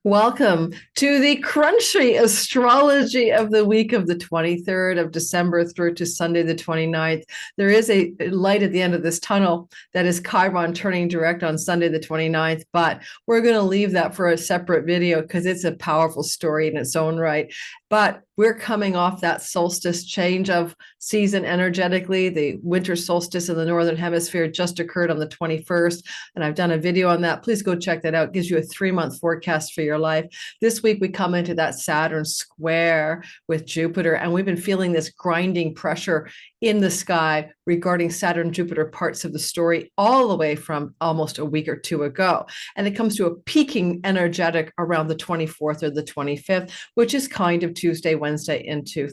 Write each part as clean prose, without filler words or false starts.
Welcome to the crunchy astrology of the week of the 23rd of December through to Sunday, the 29th. There is a light at the end of this tunnel that is Chiron turning direct on Sunday, the 29th, but we're going to leave that for a separate video because it's a powerful story in its own right. But we're coming off that solstice change of season energetically. The winter solstice in the northern hemisphere just occurred on the 21st, and I've done a video on that. Please go check that out. It gives you a 3-month forecast for your life. This week, we come into that Saturn square with Jupiter, and we've been feeling this grinding pressure in the sky regarding Saturn Jupiter parts of the story all the way from almost a week or two ago. And it comes to a peaking energetic around the 24th or the 25th, which is kind of Tuesday, Wednesday into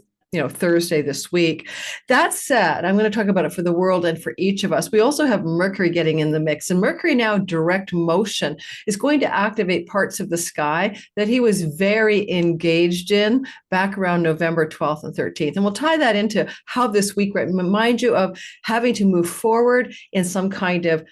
Thursday this week. That said, I'm going to talk about it for the world and for each of us. We also have Mercury getting in the mix, and Mercury now direct motion is going to activate parts of the sky that he was very engaged in back around November 12th and 13th. And we'll tie that into how this week remind you of having to move forward in some kind of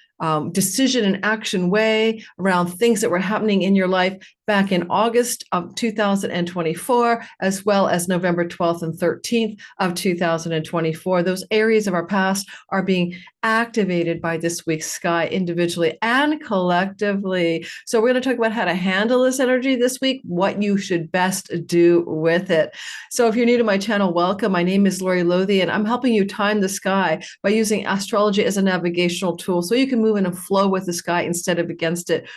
decision and action way around things that were happening in your life back in August of 2024, as well as November 12th and 13th of 2024. Those areas of our past are being activated by this week's sky individually and collectively. So we're going to talk about how to handle this energy this week, what you should best do with it. So if you're new to my channel, welcome. My name is Lori Lothian, and I'm helping you time the sky by using astrology as a navigational tool so you can move in a flow with the sky instead of against it.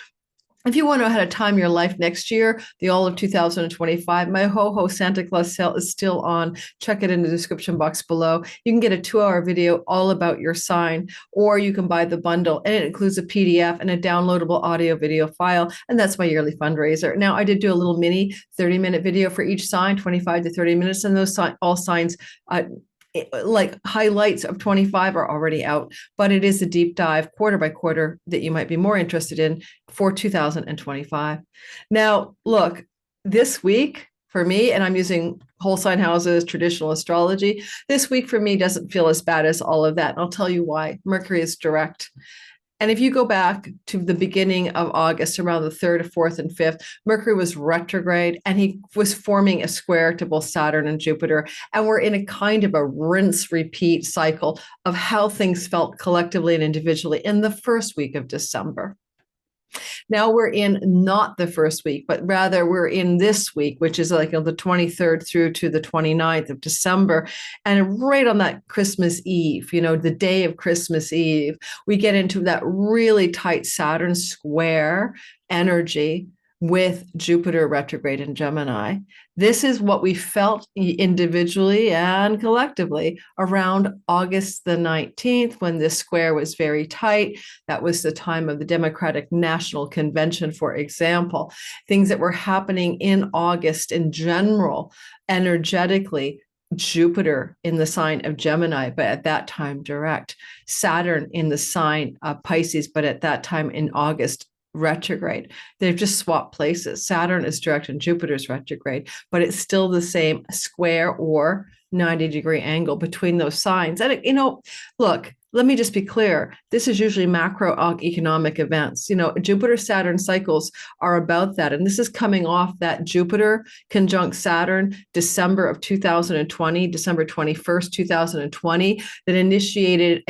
If you want to know how to time your life next year, the all of 2025, my Ho Santa Claus sale is still on. Check it in the description box below. You can get a 2-hour video all about your sign, or you can buy the bundle, and it includes a PDF and a downloadable audio video file, and that's my yearly fundraiser. Now, I did do a little mini 30-minute video for each sign, 25 to 30 minutes, and those all signs like highlights of 25 are already out, but it is a deep dive quarter by quarter that you might be more interested in for 2025. Now, look, this week for me, and I'm using whole sign houses, traditional astrology, this week for me doesn't feel as bad as all of that. And I'll tell you why. Mercury is direct. And if you go back to the beginning of August, around the 3rd, 4th, and 5th, Mercury was retrograde, and he was forming a square to both Saturn and Jupiter. And we're in a kind of a rinse-repeat cycle of how things felt collectively and individually in the first week of December. Now we're in not the first week, but rather we're in this week, which is like the 23rd through to the 29th of December. And right on that Christmas Eve, the day of Christmas Eve, we get into that really tight Saturn square energy with Jupiter retrograde in Gemini. This is what we felt individually and collectively around August the 19th, when this square was very tight. That was the time of the Democratic National Convention, for example. Things that were happening in August in general, energetically, Jupiter in the sign of Gemini, but at that time direct. Saturn in the sign of Pisces, but at that time in August, retrograde. They've just swapped places. Saturn is direct and Jupiter's retrograde, but it's still the same square or 90-degree angle between those signs. And, look, let me just be clear. This is usually macroeconomic events. Jupiter-Saturn cycles are about that. And this is coming off that Jupiter conjunct Saturn, December of 2020, December 21st, 2020, that initiated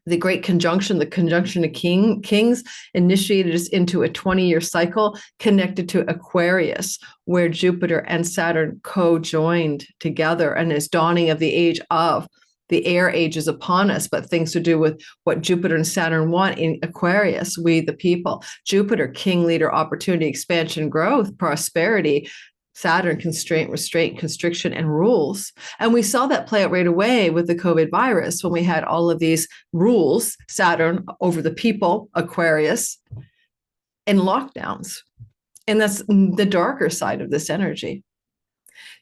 the great conjunction, the conjunction of kings, initiated us into a 20-year cycle connected to Aquarius, where Jupiter and Saturn co-joined together, and is dawning of the age of the air age is upon us, but things to do with what Jupiter and Saturn want in Aquarius, we the people. Jupiter, king, leader, opportunity, expansion, growth, prosperity. Saturn, constraint, restraint, constriction, and rules. And we saw that play out right away with the COVID virus when we had all of these rules, Saturn over the people, Aquarius, and lockdowns. And that's the darker side of this energy.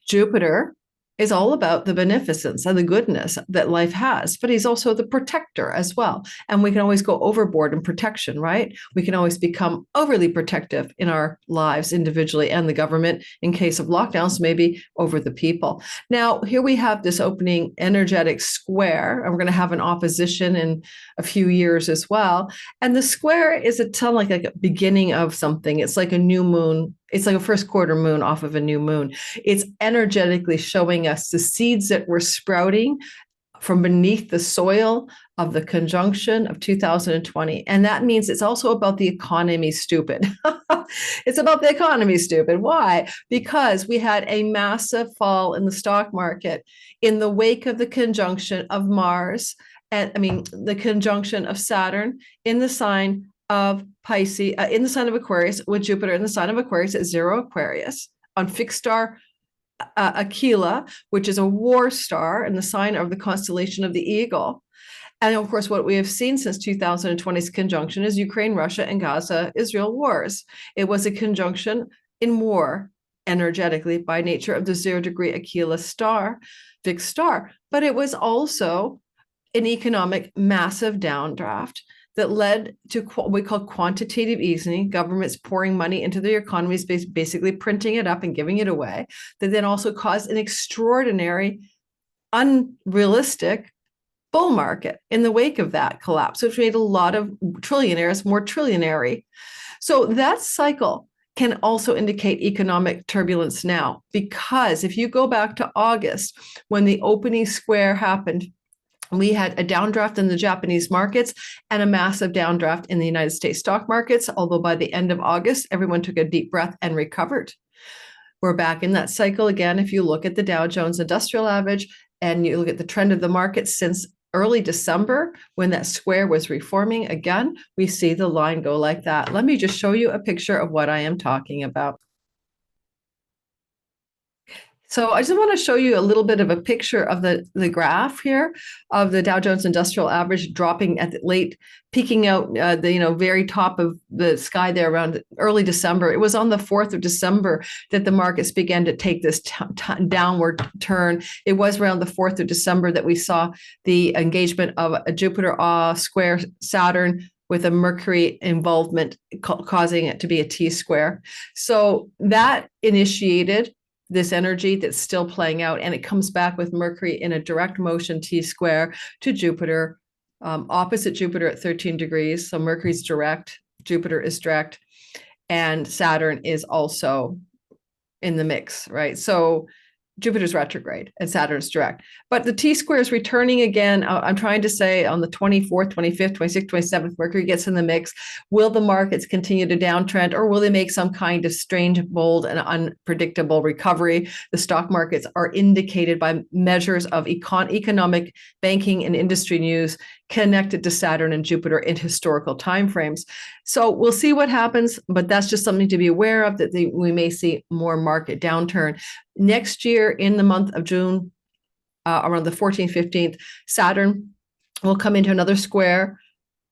Jupiter is all about the beneficence and the goodness that life has, but he's also the protector as well. And we can always go overboard in protection, right? We can always become overly protective in our lives individually and the government in case of lockdowns, maybe over the people. Now, here we have this opening energetic square, and we're going to have an opposition in a few years as well. And the square is like a beginning of something. It's like a new moon. It's like a first quarter moon off of a new moon. It's energetically showing us the seeds that were sprouting from beneath the soil of the conjunction of 2020. And that means it's also about the economy, stupid. It's about the economy, stupid. Why? Because we had a massive fall in the stock market in the wake of the conjunction of Mars, and the conjunction of Saturn in the sign of Pisces, in the sign of Aquarius, with Jupiter in the sign of Aquarius at 0 Aquarius, on fixed star Aquila, which is a war star in the sign of the constellation of the Eagle. And of course, what we have seen since 2020's conjunction is Ukraine, Russia, and Gaza, Israel wars. It was a conjunction in war energetically by nature of the 0 degree Aquila star, fixed star. But it was also an economic massive downdraft that led to what we call quantitative easing, governments pouring money into their economies, basically printing it up and giving it away, that then also caused an extraordinary, unrealistic bull market in the wake of that collapse, which made a lot of trillionaires more trillionary. So that cycle can also indicate economic turbulence now, because if you go back to August, when the opening square happened, we had a downdraft in the Japanese markets and a massive downdraft in the United States stock markets, although by the end of August, everyone took a deep breath and recovered. We're back in that cycle again. If you look at the Dow Jones Industrial Average and you look at the trend of the market since early December, when that square was reforming again, we see the line go like that. Let me just show you a picture of what I am talking about. So I just want to show you a little bit of a picture of the graph here of the Dow Jones Industrial Average dropping at the late, peaking out the very top of the sky there around early December. It was on the 4th of December that the markets began to take this downward turn. It was around the 4th of December that we saw the engagement of a Jupiter square Saturn with a Mercury involvement, causing it to be a T-square. So that initiated this energy that's still playing out, and it comes back with Mercury in a direct motion T-square to Jupiter, opposite Jupiter at 13 degrees. So Mercury's direct, Jupiter is direct, and Saturn is also in the mix, right? So Jupiter's retrograde and Saturn's direct. But the T-square is returning again. I'm trying to say on the 24th, 25th, 26th, 27th, Mercury gets in the mix. Will the markets continue to downtrend, or will they make some kind of strange, bold, and unpredictable recovery? The stock markets are indicated by measures of economic, banking, and industry news connected to Saturn and Jupiter in historical timeframes. So we'll see what happens, but that's just something to be aware of, that we may see more market downturn. Next year, in the month of June, around the 14th, 15th, Saturn will come into another square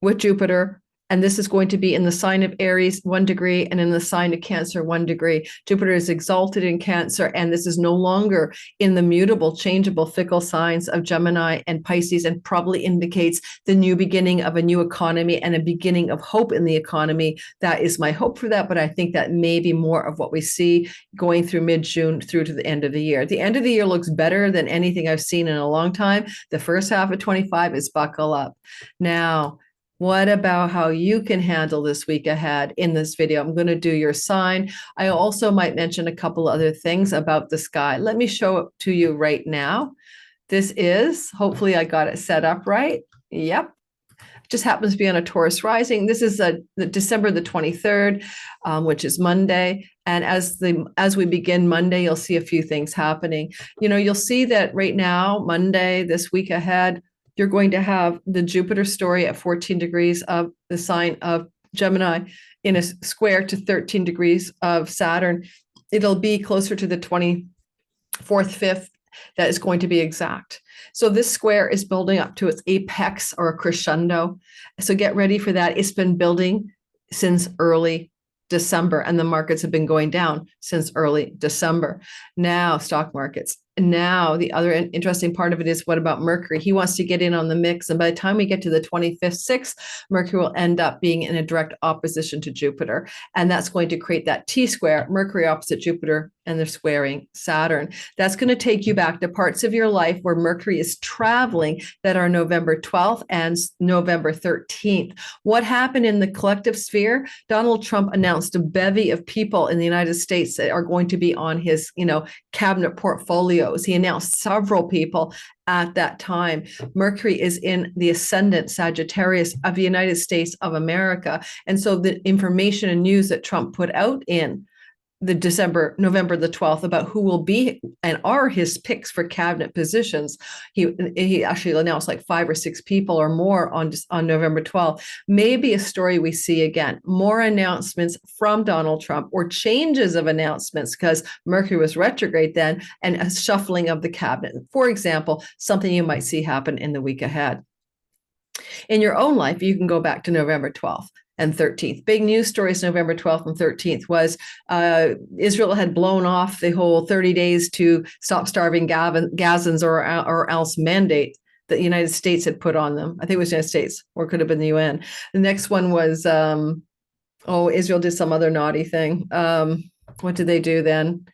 with Jupiter, and this is going to be in the sign of Aries, 1 degree, and in the sign of Cancer, 1 degree. Jupiter is exalted in Cancer, and this is no longer in the mutable, changeable, fickle signs of Gemini and Pisces, and probably indicates the new beginning of a new economy and a beginning of hope in the economy. That is my hope for that, but I think that may be more of what we see going through mid-June through to the end of the year. The end of the year looks better than anything I've seen in a long time. The first half of 25 is buckle up. Now, what about how you can handle this week ahead in this video? I'm going to do your sign. I also might mention a couple other things about the sky. Let me show it to you right now. This is, hopefully I got it set up right. Yep. Just happens to be on a Taurus rising. This is the December the 23rd, which is Monday. And as we begin Monday, you'll see a few things happening. You'll see that right now, Monday, this week ahead, you're going to have the Jupiter story at 14 degrees of the sign of Gemini in a square to 13 degrees of Saturn. It'll be closer to the 24th, 5th. That is going to be exact. So this square is building up to its apex or a crescendo. So get ready for that. It's been building since early December, and the markets have been going down since early December. Now, stock markets. now the other interesting part of it is, what about Mercury? He wants to get in on the mix. And by the time we get to the 25th, 6th, Mercury will end up being in a direct opposition to Jupiter. And that's going to create that T-square, Mercury opposite Jupiter, and they're squaring Saturn. That's going to take you back to parts of your life where Mercury is traveling that are November 12th and November 13th. What happened in the collective sphere? Donald Trump announced a bevy of people in the United States that are going to be on his, cabinet portfolios. He announced several people at that time. Mercury is in the ascendant Sagittarius of the United States of America. And so the information and news that Trump put out in the November the 12th about who will be and are his picks for cabinet positions. He actually announced like 5 or 6 people or more on November 12th. Maybe a story we see again, more announcements from Donald Trump or changes of announcements because Mercury was retrograde then, and a shuffling of the cabinet. For example, something you might see happen in the week ahead. In your own life, you can go back to November 12th. And 13th. Big news stories November 12th and 13th was Israel had blown off the whole 30 days to stop starving Gazans or else mandate that the United States had put on them. I think it was the United States, or it could have been the UN. The next one was, Israel did some other naughty thing. What did they do then?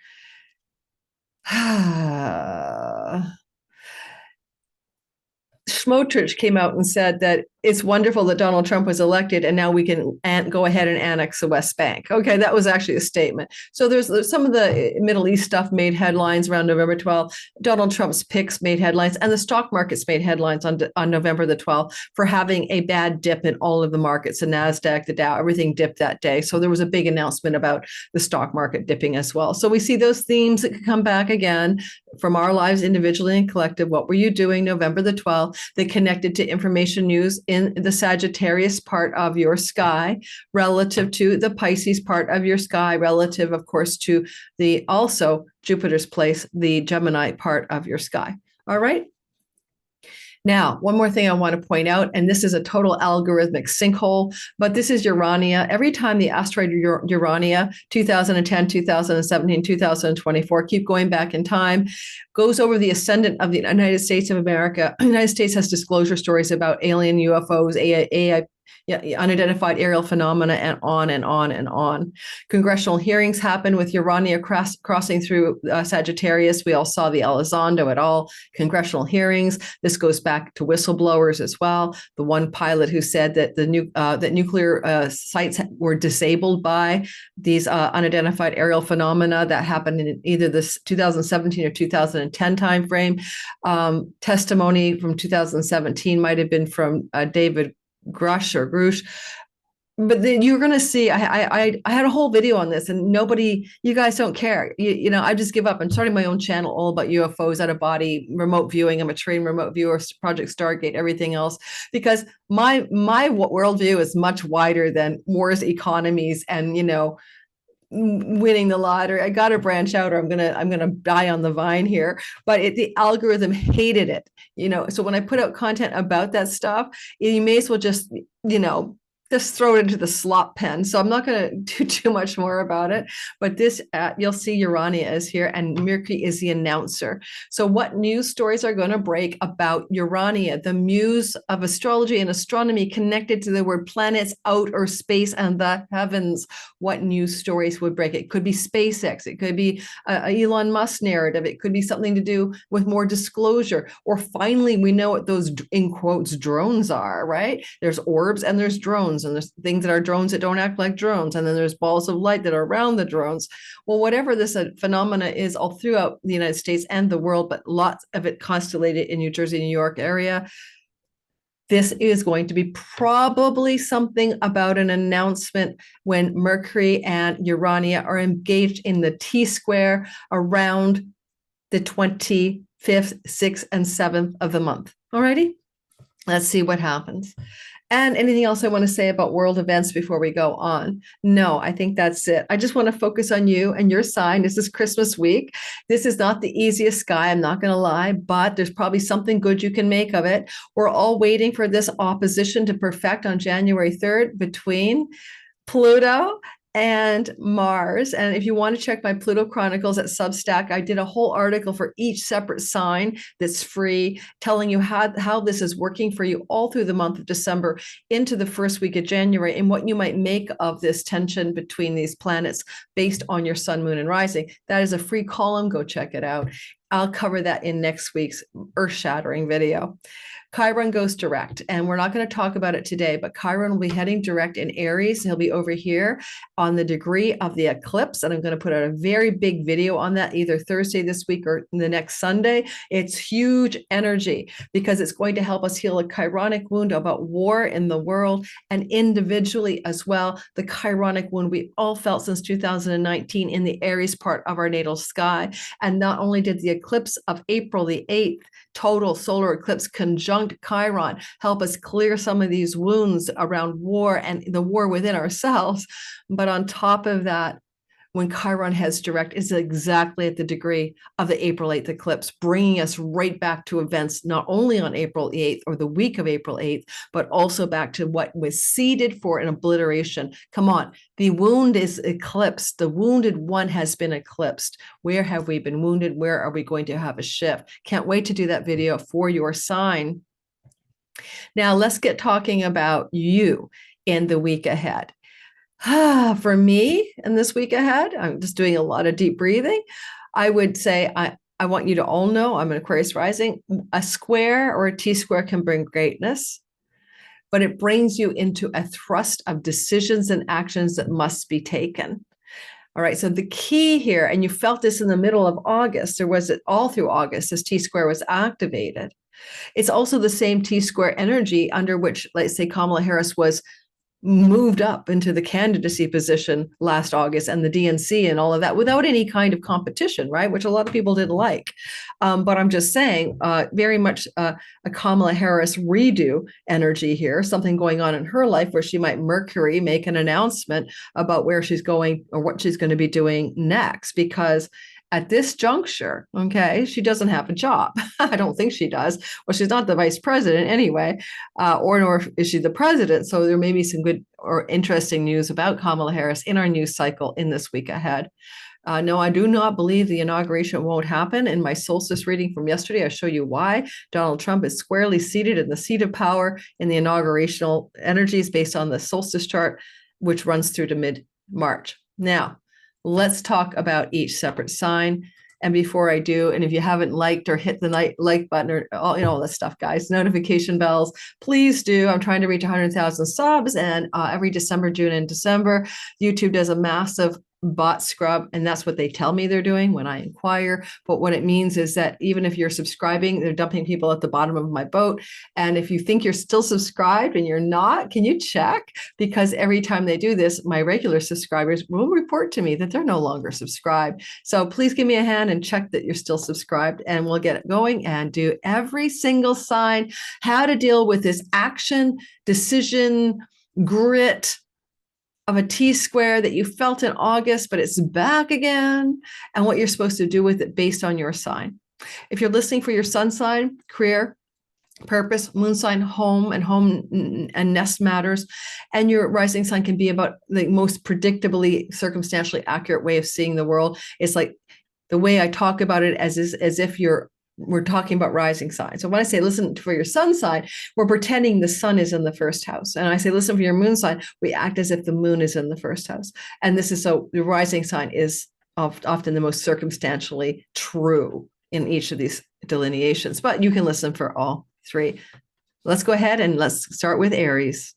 Smotrich came out and said that it's wonderful that Donald Trump was elected and now we can go ahead and annex the West Bank. Okay, that was actually a statement. So there's some of the Middle East stuff made headlines around November 12th. Donald Trump's picks made headlines, and the stock markets made headlines on November the 12th for having a bad dip in all of the markets. The NASDAQ, the Dow, everything dipped that day. So there was a big announcement about the stock market dipping as well. So we see those themes that could come back again from our lives individually and collective. What were you doing November the 12th? They connected to information news in the Sagittarius part of your sky relative to the Pisces part of your sky, relative, of course, to the also Jupiter's place, the Gemini part of your sky. All right. Now, one more thing I want to point out, and this is a total algorithmic sinkhole, but this is Urania. Every time the asteroid Urania, 2010, 2017, 2024, keep going back in time, goes over the ascendant of the United States of America. The United States has disclosure stories about alien UFOs, AI, unidentified aerial phenomena, and on and on and on. Congressional hearings happened with Urania crossing through Sagittarius. We all saw the Elizondo et al. Congressional hearings. This goes back to whistleblowers as well. The one pilot who said that that nuclear sites were disabled by these unidentified aerial phenomena that happened in either this 2017 or 2010 timeframe. Testimony from 2017 might have been from David Grush, but then you're going to see. I had a whole video on this, and you guys don't care. I just give up. I'm starting my own channel all about UFOs, out of body, remote viewing. I'm a trained remote viewer, Project Stargate, everything else, because my worldview is much wider than wars, economies, and winning the lottery. I got to branch out, or I'm gonna die on the vine here. But the algorithm hated it, So when I put out content about that stuff, you may as well just throw it into the slop pen. So I'm not going to do too much more about it. But this, you'll see Urania is here, and Mercury is the announcer. So what news stories are going to break about Urania, the muse of astrology and astronomy, connected to the word planets, outer space, and the heavens? What news stories would break? It could be SpaceX. It could be a Elon Musk narrative. It could be something to do with more disclosure. Or finally, we know what those, in quotes, drones are, right? There's orbs and there's drones. And there's things that are drones that don't act like drones. And then there's balls of light that are around the drones. Well, whatever this phenomena is all throughout the United States and the world, but lots of it constellated in New Jersey, New York area, this is going to be probably something about an announcement when Mercury and Urania are engaged in the T-square around the 25th, 6th, and 7th of the month. All righty? Let's see what happens. And anything else I want to say about world events before we go on? No, I think that's it. I just want to focus on you and your sign. This is Christmas week. This is not the easiest sky, I'm not going to lie, but there's probably something good you can make of it. We're all waiting for this opposition to perfect on January 3rd between Pluto and Mars. And if you want to check my Pluto Chronicles at Substack, I did a whole article for each separate sign that's free, telling you how this is working for you all through the month of December into the first week of January, and what you might make of this tension between these planets based on your sun, moon, and rising. That is a free column. Go check it out. I'll cover that in next week's earth-shattering video. Chiron goes direct, and we're not going to talk about it today, but Chiron will be heading direct in Aries. He'll be over here on the degree of the eclipse, and I'm going to put out a very big video on that either Thursday this week or the next Sunday. It's huge energy because it's going to help us heal a Chironic wound about war in the world, and individually as well, the Chironic wound we all felt since 2019 in the Aries part of our natal sky. And not only did the eclipse of April the 8th, total solar eclipse conjunct Chiron help us clear some of these wounds around war and the war within ourselves. But on top of that, when Chiron heads direct, is exactly at the degree of the April 8th eclipse, bringing us right back to events not only on April 8th or the week of April 8th, but also back to what was seeded for an obliteration. Come on, the wound is eclipsed. The wounded one has been eclipsed. Where have we been wounded? Where are we going to have a shift? Can't wait to do that video for your sign. Now let's get talking about you in the week ahead. For me, in this week ahead, I'm just doing a lot of deep breathing. I would say I want you to all know I'm an Aquarius rising. A square or a T-square can bring greatness, but it brings you into a thrust of decisions and actions that must be taken. All right, so the key here, and you felt this in the middle of August, or was it all through August, this T-square was activated. It's also the same T-square energy under which, let's say, Kamala Harris was moved up into the candidacy position last August, and the DNC and all of that without any kind of competition, right? Which a lot of people didn't like. But I'm just saying, very much a Kamala Harris redo energy here, something going on in her life where she might Mercury make an announcement about where she's going or what she's going to be doing next, because at this juncture, okay, she doesn't have a job. I don't think she does. Well, she's not the vice president anyway, nor is she the president. So there may be some good or interesting news about Kamala Harris in our news cycle in this week ahead. No, I do not believe the inauguration won't happen. In my solstice reading from yesterday, I show you why Donald Trump is squarely seated in the seat of power in the inaugurational energies based on the solstice chart, which runs through to mid-March. Now, let's talk about each separate sign. And before I do, and if you haven't liked or hit the like button or all that stuff, guys, notification bells, please do. I'm trying to reach 100,000 subs, and every December, June, and December, YouTube does a massive bot scrub, and that's what they tell me they're doing when I inquire. But what it means is that even if you're subscribing, they're dumping people at the bottom of my boat. And if you think you're still subscribed and you're not, can you check? Because every time they do this, my regular subscribers will report to me that they're no longer subscribed. So please give me a hand and check that you're still subscribed, and we'll get it going and do every single sign, how to deal with this action, decision, grit of a T-square that you felt in August, but it's back again, and what you're supposed to do with it based on your sign. If you're listening for your sun sign, career, purpose, moon sign, home and nest matters, and your rising sign can be about the most predictably, circumstantially accurate way of seeing the world. It's like the way I talk about it as if we're talking about rising sign. So when I say listen for your sun sign, we're pretending the sun is in the first house. And I say listen for your moon sign, we act as if the moon is in the first house. And this is so the rising sign is often the most circumstantially true in each of these delineations, but you can listen for all three. Let's go ahead and let's start with Aries.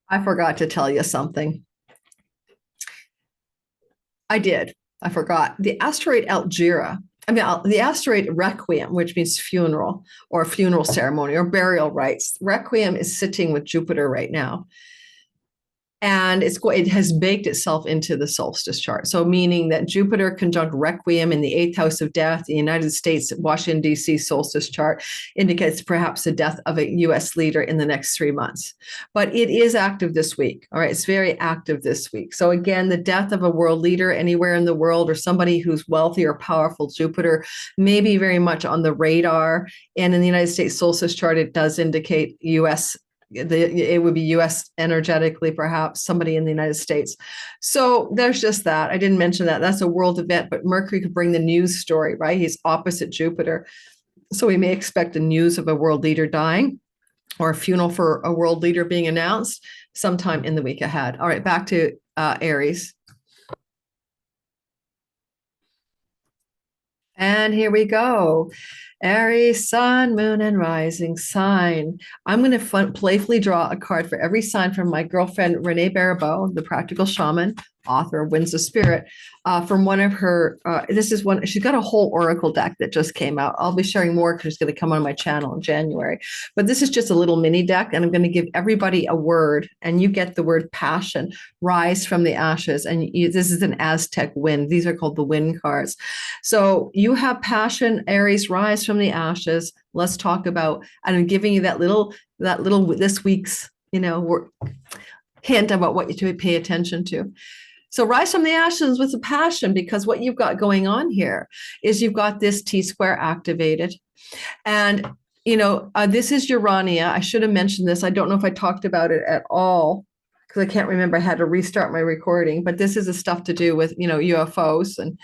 I forgot to tell you something. I forgot. The asteroid the asteroid Requiem, which means funeral or funeral ceremony or burial rites. Requiem is sitting with Jupiter right now. And it has baked itself into the solstice chart. So meaning that Jupiter conjunct Requiem in the 8th house of death, the United States, Washington, D.C. solstice chart indicates perhaps the death of a U.S. leader in the next 3 months. But it is active this week. All right, it's very active this week. So again, the death of a world leader anywhere in the world or somebody who's wealthy or powerful, Jupiter may be very much on the radar. And in the United States solstice chart, it does indicate U.S. it would be US energetically, perhaps somebody in the United States. So there's just that. I didn't mention that. That's a world event, but Mercury could bring the news story, right? He's opposite Jupiter. So we may expect the news of a world leader dying or a funeral for a world leader being announced sometime in the week ahead. All right, back to Aries. And here we go. Aries, sun, moon, and rising sign. I'm going to playfully draw a card for every sign from my girlfriend, Renn Barbeau, the practical shaman, author of Winds of Spirit, from one of her, this is one, she's got a whole oracle deck that just came out. I'll be sharing more because it's going to come on my channel in January. But this is just a little mini deck, and I'm going to give everybody a word, and you get the word passion, rise from the ashes. And this is an Aztec wind. These are called the wind cards. So you have passion, Aries, rise from the ashes. Let's talk about, and I'm giving you that little this week's, hint about what you should pay attention to. So rise from the ashes with a passion, because what you've got going on here is you've got this T-square activated. And, this is Urania. I should have mentioned this. I don't know if I talked about it at all because I can't remember. I had to restart my recording. But this is the stuff to do with, UFOs and,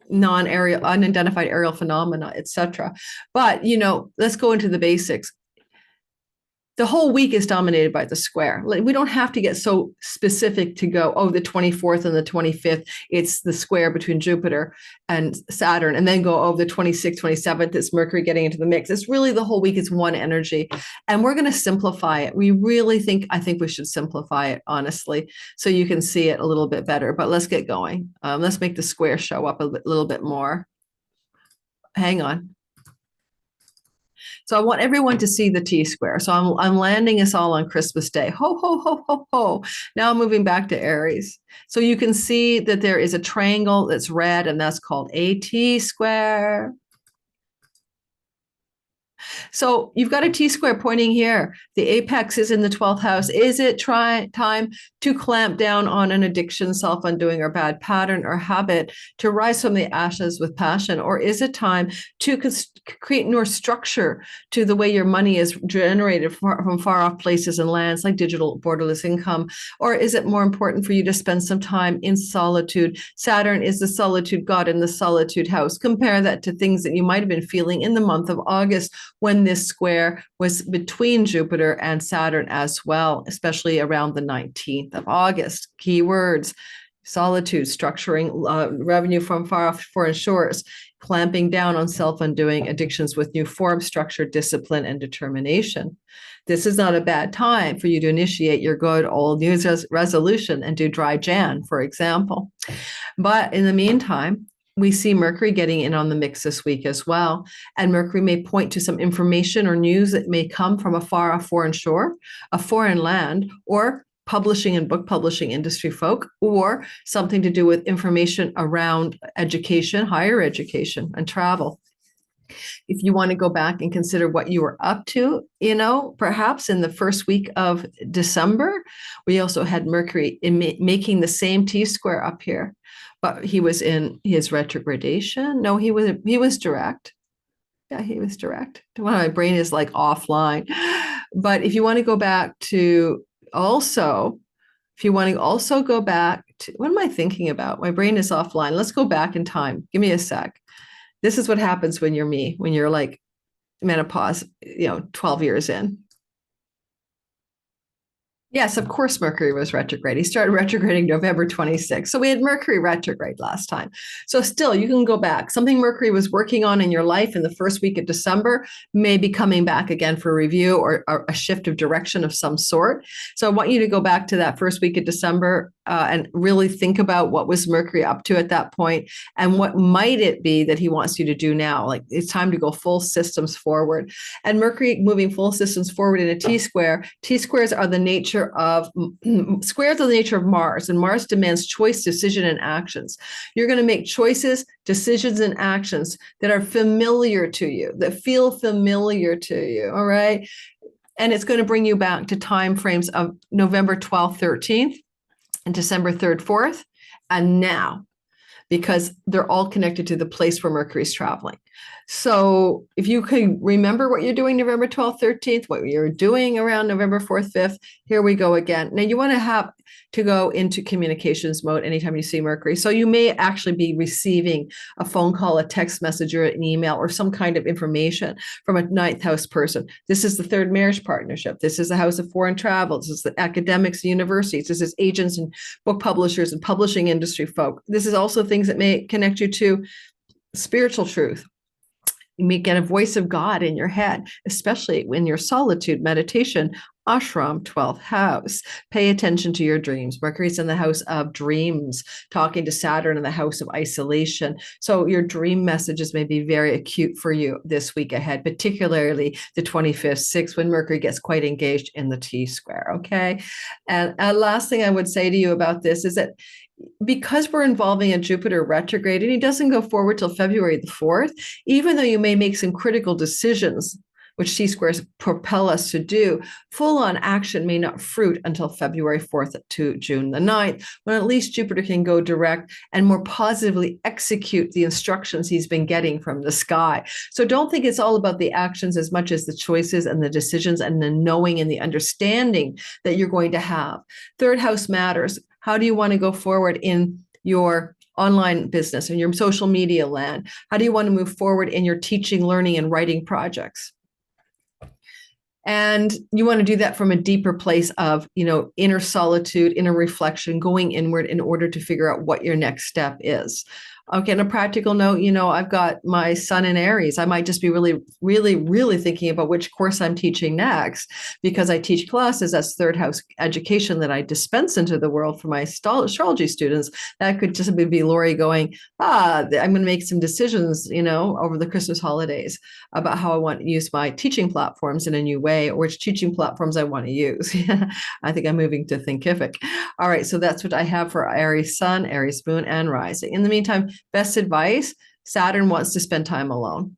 non-aerial, unidentified aerial phenomena, etc. But, let's go into the basics. The whole week is dominated by the square. We don't have to get so specific to go, the 24th and the 25th, it's the square between Jupiter and Saturn, and then go, the 26th, 27th, it's Mercury getting into the mix. It's really the whole week is one energy. And we're going to simplify it. I think we should simplify it, honestly, so you can see it a little bit better. But let's get going. Let's make the square show up a little bit more. Hang on. So I want everyone to see the T-square. So I'm landing us all on Christmas Day. Ho, ho, ho, ho, ho. Now I'm moving back to Aries. So you can see that there is a triangle that's red, and that's called a T-square. So you've got a T-square pointing here. The apex is in the 12th house. Is it time to clamp down on an addiction, self-undoing, or bad pattern or habit, to rise from the ashes with passion? Or is it time to create more structure to the way your money is generated from far-off places and lands, like digital borderless income? Or is it more important for you to spend some time in solitude? Saturn is the solitude god in the solitude house. Compare that to things that you might have been feeling in the month of August, when this square was between Jupiter and Saturn as well, especially around the 19th of August. Keywords: solitude, structuring revenue from far off foreign shores, clamping down on self-undoing addictions with new form, structure, discipline, and determination. This is not a bad time for you to initiate your good old New Year's resolution and do dry Jan, for example. But in the meantime, we see Mercury getting in on the mix this week as well. And Mercury may point to some information or news that may come from a far-off foreign shore, a foreign land, or publishing and book publishing industry folk, or something to do with information around education, higher education, and travel. If you want to go back and consider what you were up to, perhaps in the first week of December, we also had Mercury making the same T-square up here. But he was in his retrogradation. No, he was direct. Yeah, he was direct. My brain is like offline. But if you want to go back to also, go back to, what am I thinking about? My brain is offline. Let's go back in time. Give me a sec. This is what happens when you're me, when you're like menopause, 12 years in. Yes, of course, Mercury was retrograde. He started retrograding November 26th. So we had Mercury retrograde last time. So still, you can go back. Something Mercury was working on in your life in the first week of December may be coming back again for review, or a shift of direction of some sort. So I want you to go back to that first week of December and really think about what was Mercury up to at that point, and what might it be that he wants you to do now. Like, it's time to go full systems forward. And Mercury moving full systems forward in a T-square. T-squares are the nature of squares are the nature of Mars, and Mars demands choice, decision, and actions. You're going to make choices, decisions, and actions that are familiar to you, that feel familiar to you. All right. And it's going to bring you back to time frames of November 12th, 13th, and December 3rd, 4th, and now, because they're all connected to the place where Mercury's traveling. So if you can remember what you're doing November 12th, 13th, what you're doing around November 4th, 5th, here we go again. Now you want to have to go into communications mode anytime you see Mercury. So you may actually be receiving a phone call, a text message, or an email, or some kind of information from a ninth house person. This is the third marriage partnership. This is the house of foreign travel. This is the academics, universities. This is agents and book publishers and publishing industry folk. This is also things that may connect you to spiritual truth. You may get a voice of God in your head, especially when your solitude meditation, ashram, 12th house. Pay attention to your dreams. Mercury's in the house of dreams, talking to Saturn in the house of isolation. So your dream messages may be very acute for you this week ahead, particularly the 25th, 6th, when Mercury gets quite engaged in the T-square, okay? And last thing I would say to you about this is that because we're involving a Jupiter retrograde and he doesn't go forward till February the 4th, even though you may make some critical decisions, which T-squares propel us to do, full-on action may not fruit until February 4th to June the 9th, when at least Jupiter can go direct and more positively execute the instructions he's been getting from the sky. So don't think it's all about the actions as much as the choices and the decisions and the knowing and the understanding that you're going to have. Third house matters. How do you want to go forward in your online business, in your social media land? How do you want to move forward in your teaching, learning, and writing projects? And you want to do that from a deeper place of, inner solitude, inner reflection, going inward in order to figure out what your next step is. Okay, on a practical note, I've got my son in Aries. I might just be really, really, really thinking about which course I'm teaching next, because I teach classes as third house education that I dispense into the world for my astrology students. That could just be Lori going, I'm going to make some decisions, over the Christmas holidays about how I want to use my teaching platforms in a new way, or which teaching platforms I want to use. I think I'm moving to Thinkific. All right, so that's what I have for Aries Sun, Aries Moon, and Rising. In the meantime, best advice, Saturn wants to spend time alone.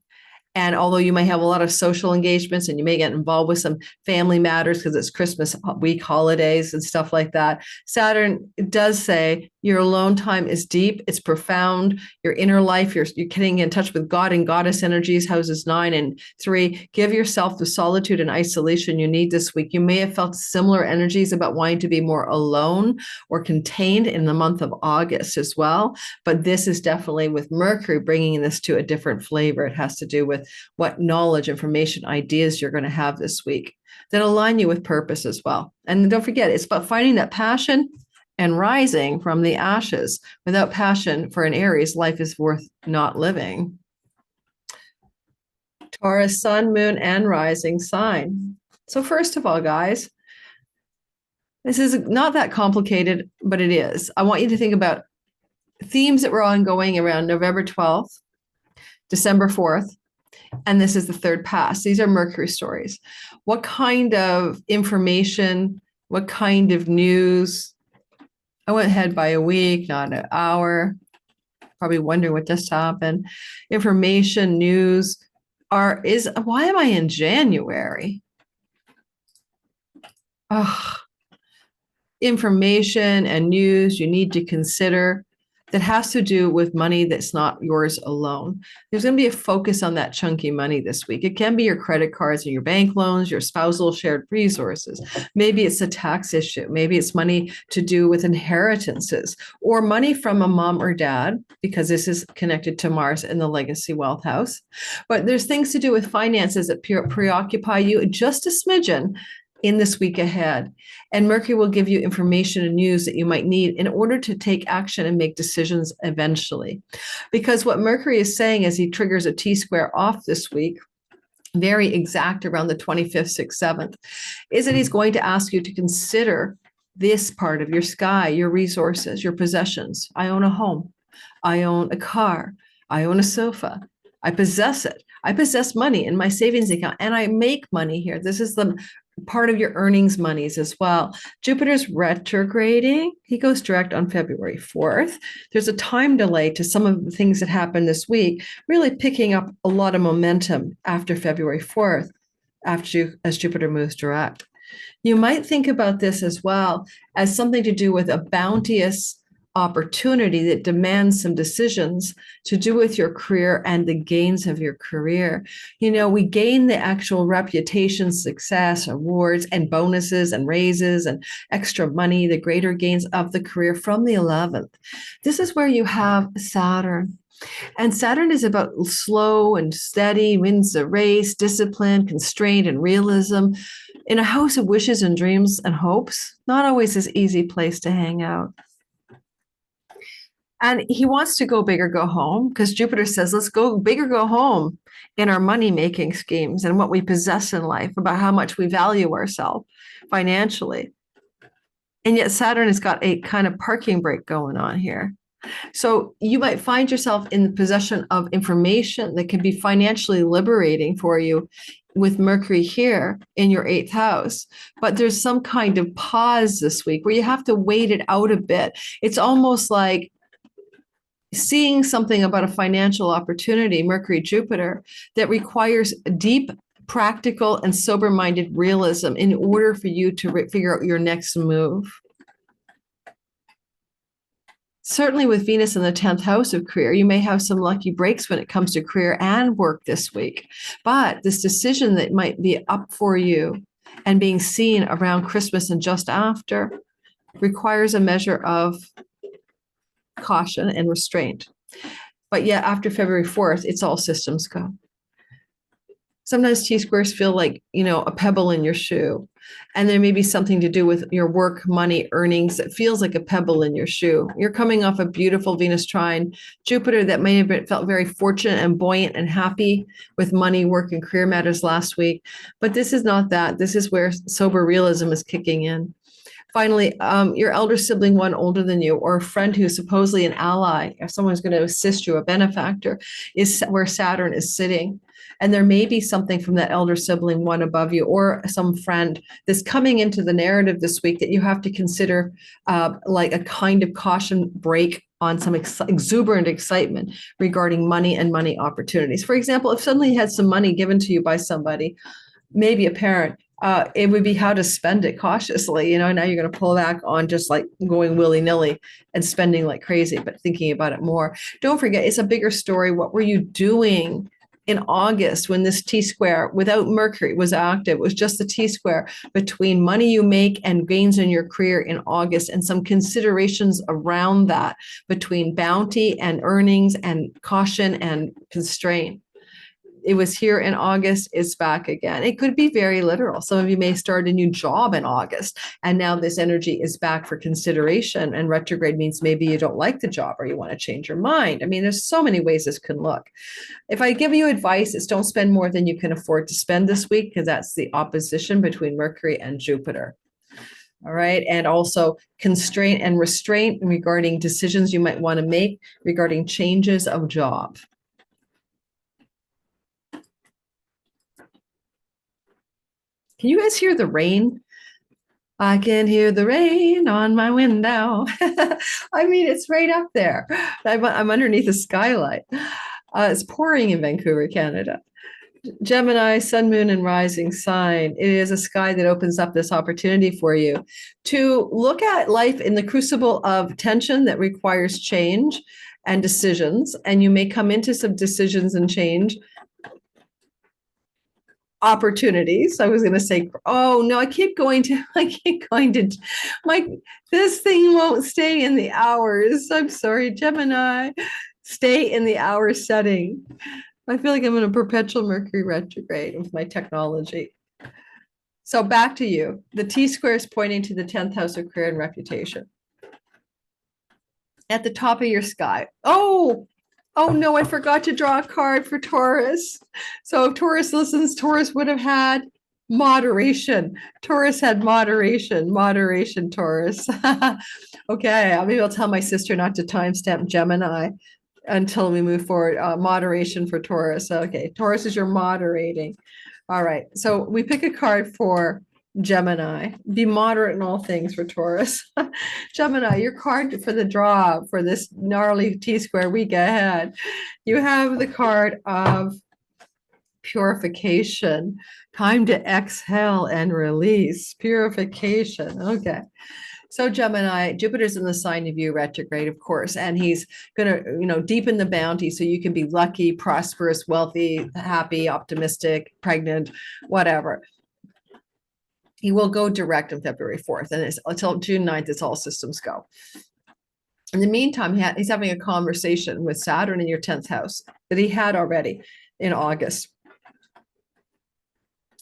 And although you may have a lot of social engagements and you may get involved with some family matters because it's Christmas week holidays and stuff like that, Saturn does say your alone time is deep, it's profound, your inner life, you're getting in touch with God and goddess energies, houses 9 and 3. Give yourself the solitude and isolation you need this week. You may have felt similar energies about wanting to be more alone or contained in the month of August as well. But this is definitely, with Mercury bringing this to a different flavor, it has to do with what knowledge, information, ideas you're going to have this week that align you with purpose as well. And don't forget, it's about finding that passion and rising from the ashes. Without passion for an Aries, life is worth not living. Taurus, sun, moon, and rising sign. So first of all, guys, this is not that complicated, but it is. I want you to think about themes that were ongoing around November 12th, December 4th, and this is the third pass. These are Mercury stories. What kind of information, what kind of news? I went ahead by a week, not an hour. Probably wondering what just happened. Information, news why am I in January? Information and news you need to consider that has to do with money that's not yours alone. There's going to be a focus on that chunky money this week. It can be your credit cards and your bank loans, your spousal shared resources. Maybe it's a tax issue. Maybe it's money to do with inheritances or money from a mom or dad, because this is connected to Mars in the legacy wealth house. But there's things to do with finances that preoccupy you just a smidgen in this week ahead. And Mercury will give you information and news that you might need in order to take action and make decisions eventually. Because what Mercury is saying as he triggers a T-square off this week, very exact around the 25th, 6th, 7th, is that he's going to ask you to consider this part of your sky, your resources, your possessions. I own a home. I own a car. I own a sofa. I possess it. I possess money in my savings account, and I make money here. This is the part of your earnings monies as well. Jupiter's retrograding. He goes direct on February 4th. There's a time delay to some of the things that happened this week, really picking up a lot of momentum after February 4th, as Jupiter moves direct. You might think about this as well as something to do with a bounteous opportunity that demands some decisions to do with your career and the gains of your career. You know, we gain the actual reputation, success, awards, and bonuses and raises and extra money, the greater gains of the career from the 11th. This is where you have Saturn. And Saturn is about slow and steady, wins the race, discipline, constraint, and realism. In a house of wishes and dreams and hopes, not always this easy place to hang out. And he wants to go big or go home because Jupiter says, let's go big or go home in our money-making schemes and what we possess in life, about how much we value ourselves financially. And yet Saturn has got a kind of parking brake going on here. So you might find yourself in the possession of information that can be financially liberating for you with Mercury here in your 8th house. But there's some kind of pause this week where you have to wait it out a bit. It's almost like seeing something about a financial opportunity, Mercury, Jupiter, that requires deep, practical, and sober-minded realism in order for you to figure out your next move. Certainly with Venus in the 10th house of career, you may have some lucky breaks when it comes to career and work this week. But this decision that might be up for you and being seen around Christmas and just after requires a measure of caution and restraint. But yet after February 4th, it's all systems go. Sometimes T-squares feel like, you know, a pebble in your shoe. And there may be something to do with your work, money, earnings that feels like a pebble in your shoe. You're coming off a beautiful Venus trine Jupiter that may have felt very fortunate and buoyant and happy with money, work, and career matters last week. But this is not that. This is where sober realism is kicking in. Finally, your elder sibling, one older than you, or a friend who's supposedly an ally, if someone's going to assist you, a benefactor, is where Saturn is sitting. And there may be something from that elder sibling, one above you, or some friend that's coming into the narrative this week that you have to consider like a kind of caution break on some exuberant excitement regarding money and money opportunities. For example, if suddenly you had some money given to you by somebody, maybe a parent, it would be how to spend it cautiously. You know, now you're going to pull back on just like going willy-nilly and spending like crazy, but thinking about it more. Don't forget, it's a bigger story. What were you doing in August when this T-square without Mercury was active? It was just the T-square between money you make and gains in your career in August, and some considerations around that between bounty and earnings and caution and constraint. It was here in August, it's back again. It could be very literal. Some of you may start a new job in August, and now this energy is back for consideration, and retrograde means maybe you don't like the job or you want to change your mind. I mean, there's so many ways this can look. If I give you advice, it's don't spend more than you can afford to spend this week, because that's the opposition between Mercury and Jupiter. All right. And also constraint and restraint regarding decisions you might want to make regarding changes of job. Can you guys hear the rain? I can hear the rain on my window. I mean, it's right up there. I'm underneath a skylight. It's pouring in Vancouver, Canada. Gemini, sun, moon, and rising sign. It is a sky that opens up this opportunity for you to look at life in the crucible of tension that requires change and decisions. And you may come into some decisions and change opportunities. I was going to say, oh no, I keep going to, this thing won't stay in the hours. I'm sorry, Gemini, stay in the hour setting. I feel like I'm in a perpetual Mercury retrograde with my technology. So back to you. The T-square is pointing to the 10th house of career and reputation. At the top of your sky. Oh no, I forgot to draw a card for Taurus. So if Taurus listens, Taurus would have had moderation. Taurus had moderation, Taurus. Okay, maybe I'll tell my sister not to timestamp Gemini until we move forward. Moderation for Taurus. Okay, Taurus is your moderating. All right, so we pick a card for Gemini. Be moderate in all things for Taurus. Gemini, your card for the draw for this gnarly T-square week ahead. You have the card of purification. Time to exhale and release. Purification. Okay. So Gemini, Jupiter's in the sign of you retrograde, of course, and he's going to, deepen the bounty so you can be lucky, prosperous, wealthy, happy, optimistic, pregnant, whatever. He will go direct on February 4th, and until June 9th, it's all systems go. In the meantime, he's having a conversation with Saturn in your 10th house that he had already in August.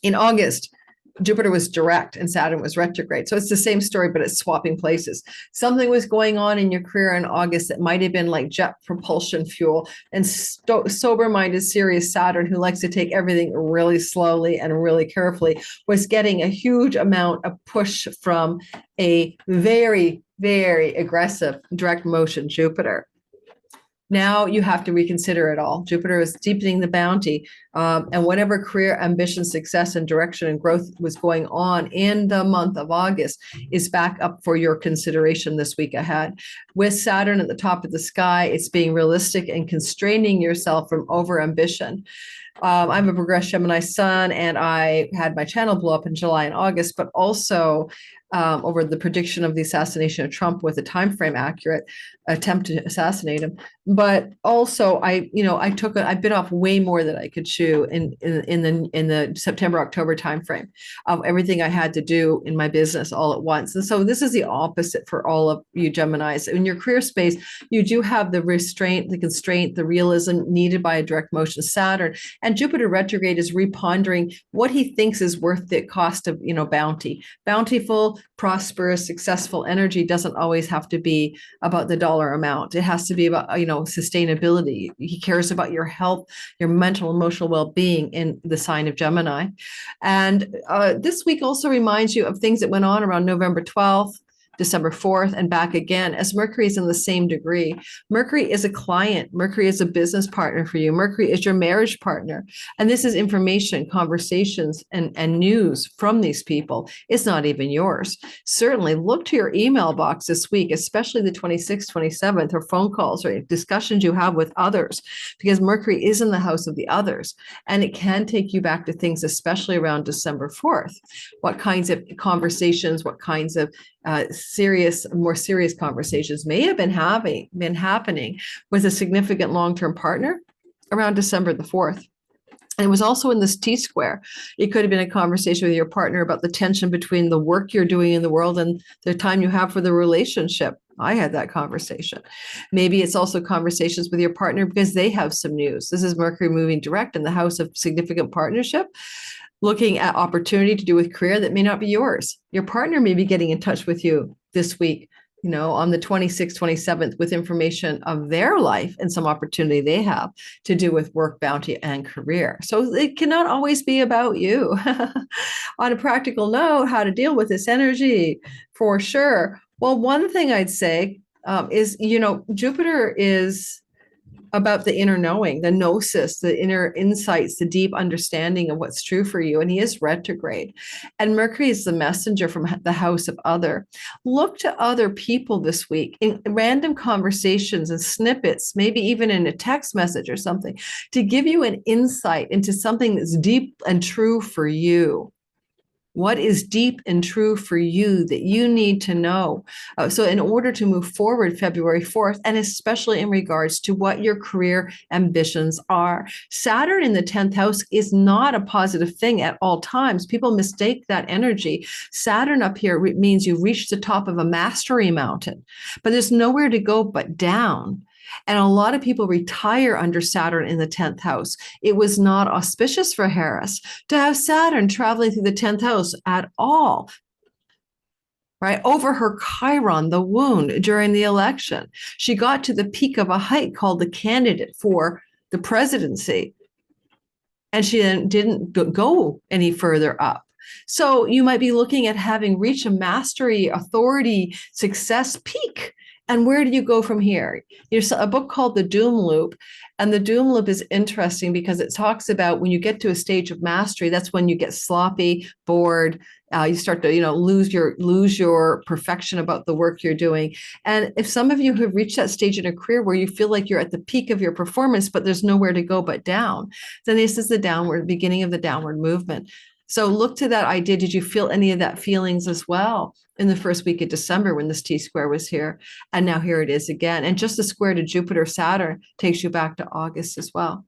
In August, Jupiter was direct and Saturn was retrograde. So it's the same story, but it's swapping places. Something was going on in your career in August that might have been like jet propulsion fuel, and sober-minded, serious Saturn, who likes to take everything really slowly and really carefully, was getting a huge amount of push from a very, very aggressive direct motion Jupiter. Now you have to reconsider it all. Jupiter is deepening the bounty, and whatever career, ambition, success, and direction and growth was going on in the month of August is back up for your consideration this week ahead. With Saturn at the top of the sky, it's being realistic and constraining yourself from over-ambition. I'm a progressed Gemini sun, and I had my channel blow up in July and August, but also over the prediction of the assassination of Trump with a time frame accurate attempt to assassinate him. But also, I bit off way more than I could chew in the September October timeframe of everything I had to do in my business all at once. And so this is the opposite for all of you Geminis. In your career space, you do have the restraint, the constraint, the realism needed by a direct motion Saturn. And Jupiter retrograde is repondering what he thinks is worth the cost of bounty. Bountiful, prosperous, successful energy doesn't always have to be about the dollar amount. It has to be about sustainability. He cares about your health, your mental, emotional well-being in the sign of Gemini. And this week also reminds you of things that went on around November 12th, December 4th, and back again, as Mercury is in the same degree. Mercury is a client. Mercury is a business partner for you. Mercury is your marriage partner. And this is information, conversations, and news from these people. It's not even yours. Certainly look to your email box this week, especially the 26th, 27th, or phone calls or discussions you have with others, because Mercury is in the house of the others. And it can take you back to things, especially around December 4th. What kinds of conversations, what kinds of more serious conversations may have been happening with a significant long-term partner around December the 4th. And it was also in this T-square. It could have been a conversation with your partner about the tension between the work you're doing in the world and the time you have for the relationship. I had that conversation. Maybe it's also conversations with your partner because they have some news. This is Mercury moving direct in the house of significant partnership, looking at opportunity to do with career that may not be yours. Your partner may be getting in touch with you this week, on the 26th, 27th, with information of their life and some opportunity they have to do with work, bounty, and career. So it cannot always be about you. On a practical note, how to deal with this energy for sure. Well, one thing I'd say is, Jupiter is about the inner knowing, the gnosis, the inner insights, the deep understanding of what's true for you. And he is retrograde. And Mercury is the messenger from the house of other. Look to other people this week in random conversations and snippets, maybe even in a text message or something, to give you an insight into something that's deep and true for you. What is deep and true for you that you need to know? So in order to move forward February 4th, and especially in regards to what your career ambitions are. Saturn in the 10th house is not a positive thing at all times. People mistake that energy. Saturn up here means you reach the top of a mastery mountain, but there's nowhere to go but down. And a lot of people retire under Saturn in the 10th house. It was not auspicious for Harris to have Saturn traveling through the 10th house at all, right? Over her Chiron, the wound during the election. She got to the peak of a height called the candidate for the presidency. And she then didn't go any further up. So you might be looking at having reached a mastery, authority, success peak. And where do you go from here? There's a book called The Doom Loop. And the Doom Loop is interesting because it talks about when you get to a stage of mastery, that's when you get sloppy, bored. You start to, lose your perfection about the work you're doing. And if some of you have reached that stage in a career where you feel like you're at the peak of your performance, but there's nowhere to go but down, then this is the beginning of the downward movement. So look to that idea. Did you feel any of that feelings as well in the first week of December when this T square was here? And now here it is again. And just the square to Jupiter, Saturn takes you back to August as well.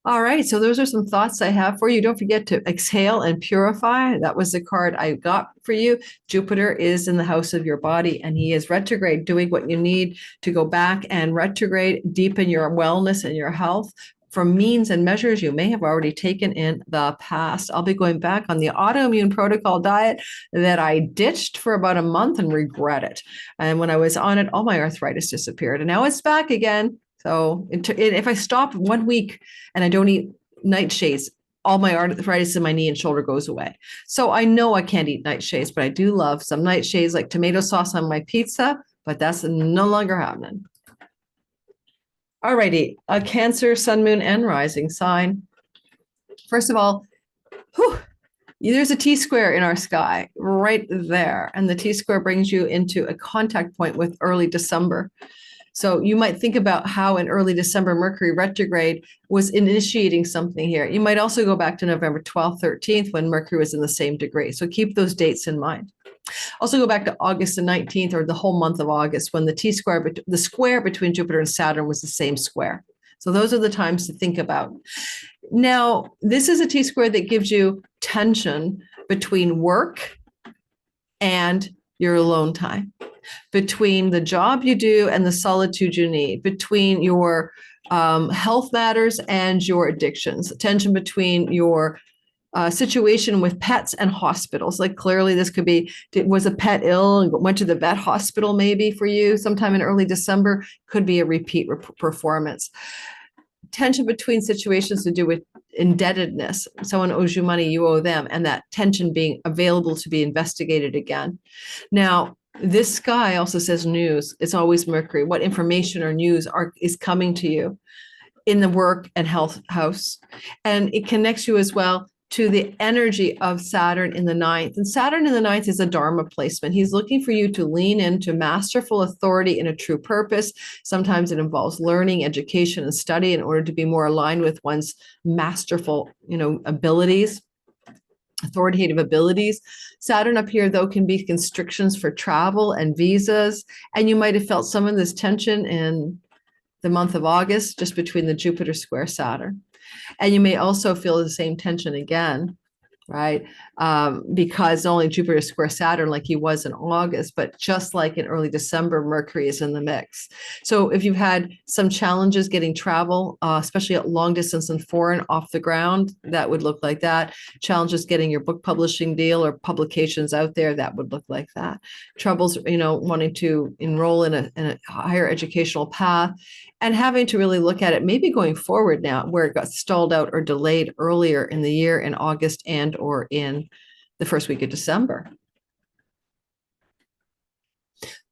All right, so those are some thoughts I have for you. Don't forget to exhale and purify. That was the card I got for you. Jupiter is in the house of your body, and he is retrograde, doing what you need to go back and retrograde, deepen your wellness and your health from means and measures you may have already taken in the past. I'll be going back on the autoimmune protocol diet that I ditched for about a month and regret it. And when I was on it, all my arthritis disappeared, and now it's back again. So if I stop 1 week and I don't eat nightshades, all my arthritis in my knee and shoulder goes away. So I know I can't eat nightshades, but I do love some nightshades like tomato sauce on my pizza, but that's no longer happening. All righty, a Cancer, Sun, Moon, and Rising sign. First of all, there's a T-square in our sky right there, and the T-square brings you into a contact point with early December. So you might think about how in early December, Mercury retrograde was initiating something here. You might also go back to November 12th, 13th, when Mercury was in the same degree. So keep those dates in mind. Also go back to August the 19th, or the whole month of August, when the square between Jupiter and Saturn was the same square. So those are the times to think about. Now, this is a T-square that gives you tension between work and your alone time, between the job you do and the solitude you need, between your health matters and your addictions, tension between your situation with pets and hospitals. Like clearly this could be, was a pet ill and went to the vet hospital maybe for you sometime in early December, could be a repeat performance. Tension between situations to do with indebtedness. Someone owes you money, you owe them, and that tension being available to be investigated again. Now, this sky also says news. It's always Mercury. What information or news is coming to you in the work and health house. And it connects you as well to the energy of Saturn in the ninth. And Saturn in the ninth is a Dharma placement. He's looking for you to lean into masterful authority in a true purpose. Sometimes it involves learning, education, and study in order to be more aligned with one's masterful, abilities, authoritative abilities. Saturn up here, though, can be constrictions for travel and visas. And you might have felt some of this tension in the month of August, just between the Jupiter square Saturn. And you may also feel the same tension again, right? Because not only Jupiter square Saturn like he was in August, but just like in early December, Mercury is in the mix. So if you've had some challenges getting travel, especially at long distance and foreign off the ground, that would look like that. Challenges getting your book publishing deal or publications out there, that would look like that. Troubles, wanting to enroll in a higher educational path, and having to really look at it, maybe going forward now, where it got stalled out or delayed earlier in the year in August and or in the first week of December.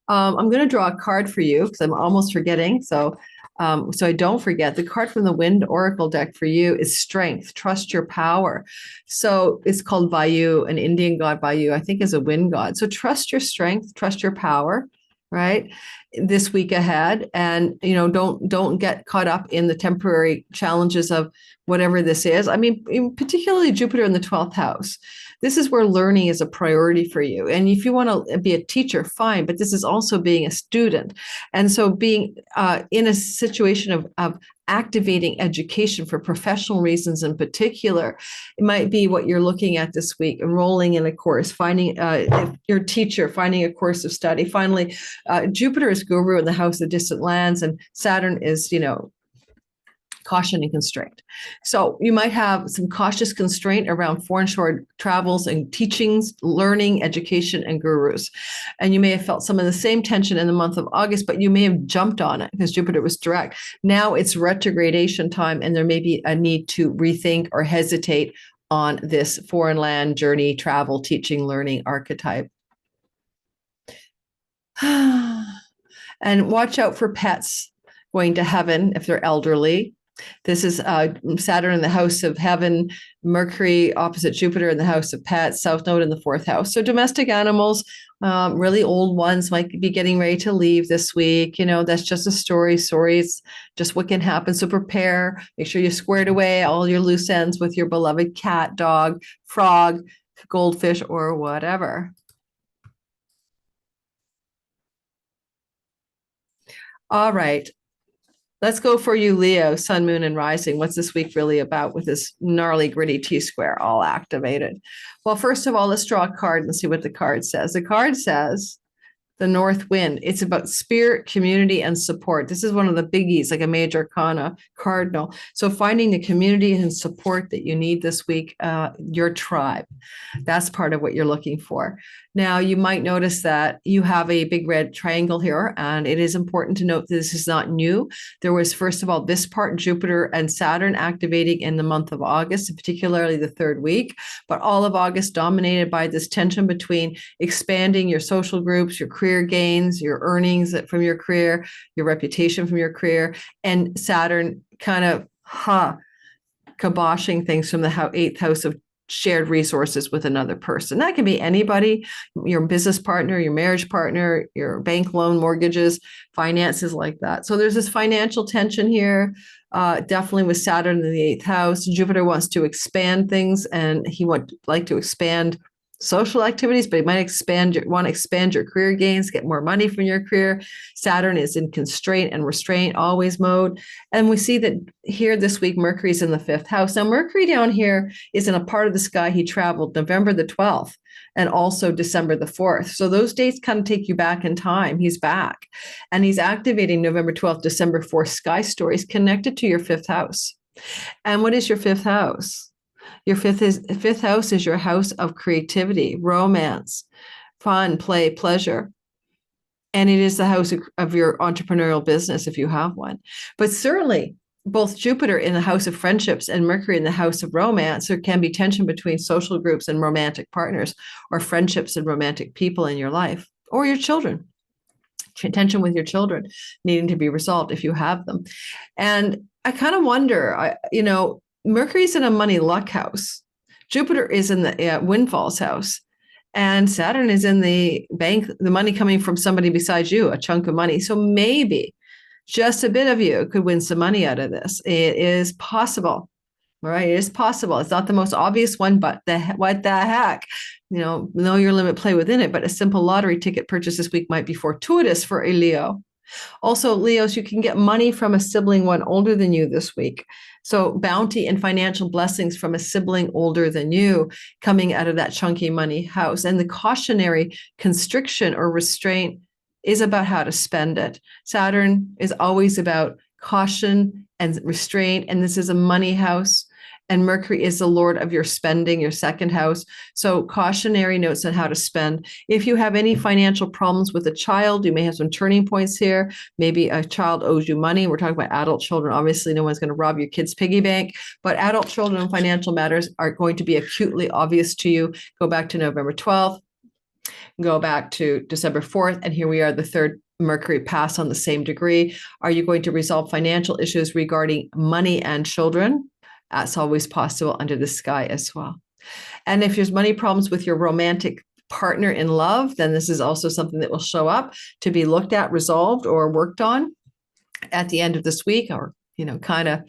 I'm going to draw a card for you because I'm almost forgetting. So I don't forget. The card from the Wind Oracle deck for you is Strength. Trust your power. So it's called Vayu, an Indian god. Vayu, I think, is a wind god. So trust your strength, trust your power, right? This week ahead, and don't get caught up in the temporary challenges of whatever this is. I mean, particularly Jupiter in the 12th house. This is where learning is a priority for you. And if you want to be a teacher, fine, but this is also being a student. And so being in a situation of activating education for professional reasons in particular, it might be what you're looking at this week, enrolling in a course, finding your teacher, finding a course of study. Finally, Jupiter is guru in the house of distant lands, and Saturn is, caution and constraint. So you might have some cautious constraint around foreign shore travels and teachings, learning, education, and gurus. And you may have felt some of the same tension in the month of August, but you may have jumped on it because Jupiter was direct. Now it's retrogradation time, and there may be a need to rethink or hesitate on this foreign land journey, travel, teaching, learning archetype. And watch out for pets going to heaven if they're elderly. This is Saturn in the house of heaven, Mercury opposite Jupiter in the house of pets, South Node in the fourth house. So domestic animals, really old ones might be getting ready to leave this week. That's just a story. Sorry, it's just what can happen. So prepare, make sure you squared away all your loose ends with your beloved cat, dog, frog, goldfish, or whatever. All right. Let's go for you, Leo, Sun, Moon, and Rising. What's this week really about with this gnarly, gritty T-square all activated? Well, first of all, let's draw a card and see what the card says. The card says, the North Wind. It's about spirit, community, and support. This is one of the biggies, like a major arcana cardinal. So finding the community and support that you need this week, your tribe. That's part of what you're looking for. Now, you might notice that you have a big red triangle here, and it is important to note this is not new. There was, first of all, this part, Jupiter and Saturn activating in the month of August, particularly the third week, but all of August dominated by this tension between expanding your social groups, your career gains, your earnings from your career, your reputation from your career, and Saturn kind of kiboshing things from the eighth house of shared resources with another person. That can be anybody, your business partner, your marriage partner, your bank loan, mortgages, finances like that. So there's this financial tension here, definitely with Saturn in the eighth house. Jupiter wants to expand things, and he would like to expand social activities, but it might want to expand your career gains, get more money from your career. Saturn is in constraint and restraint always mode. And we see that here this week, Mercury's in the fifth house. Now, Mercury down here is in a part of the sky he traveled November the 12th and also December the 4th. So those dates kind of take you back in time. He's back and he's activating November 12th, December 4th sky stories connected to your fifth house. And what is your fifth house? Your fifth house is your house of creativity, romance, fun, play, pleasure. And it is the house of your entrepreneurial business if you have one. But certainly, both Jupiter in the house of friendships and Mercury in the house of romance, there can be tension between social groups and romantic partners, or friendships and romantic people in your life, or your children. Tension with your children needing to be resolved if you have them. And I kind of wonder, Mercury's in a money luck house. Jupiter is in the windfalls house. And Saturn is in the bank, the money coming from somebody besides you, a chunk of money. So maybe just a bit of you could win some money out of this. It is possible. All right, it is possible. It's not the most obvious one, but what the heck? Know your limit, play within it. But a simple lottery ticket purchase this week might be fortuitous for a Leo. Also, Leos, you can get money from a sibling one older than you this week. So bounty and financial blessings from a sibling older than you coming out of that chunky money house. And the cautionary constriction or restraint is about how to spend it. Saturn is always about caution and restraint. And this is a money house. And Mercury is the Lord of your spending, your second house. So cautionary notes on how to spend. If you have any financial problems with a child, you may have some turning points here. Maybe a child owes you money. We're talking about adult children. Obviously, no one's going to rob your kid's piggy bank, but adult children and financial matters are going to be acutely obvious to you. Go back to November 12th, go back to December 4th, and here we are, the third Mercury pass on the same degree. Are you going to resolve financial issues regarding money and children? That's always possible under the sky as well. And if there's money problems with your romantic partner in love, then this is also something that will show up to be looked at, resolved, or worked on at the end of this week, or, kind of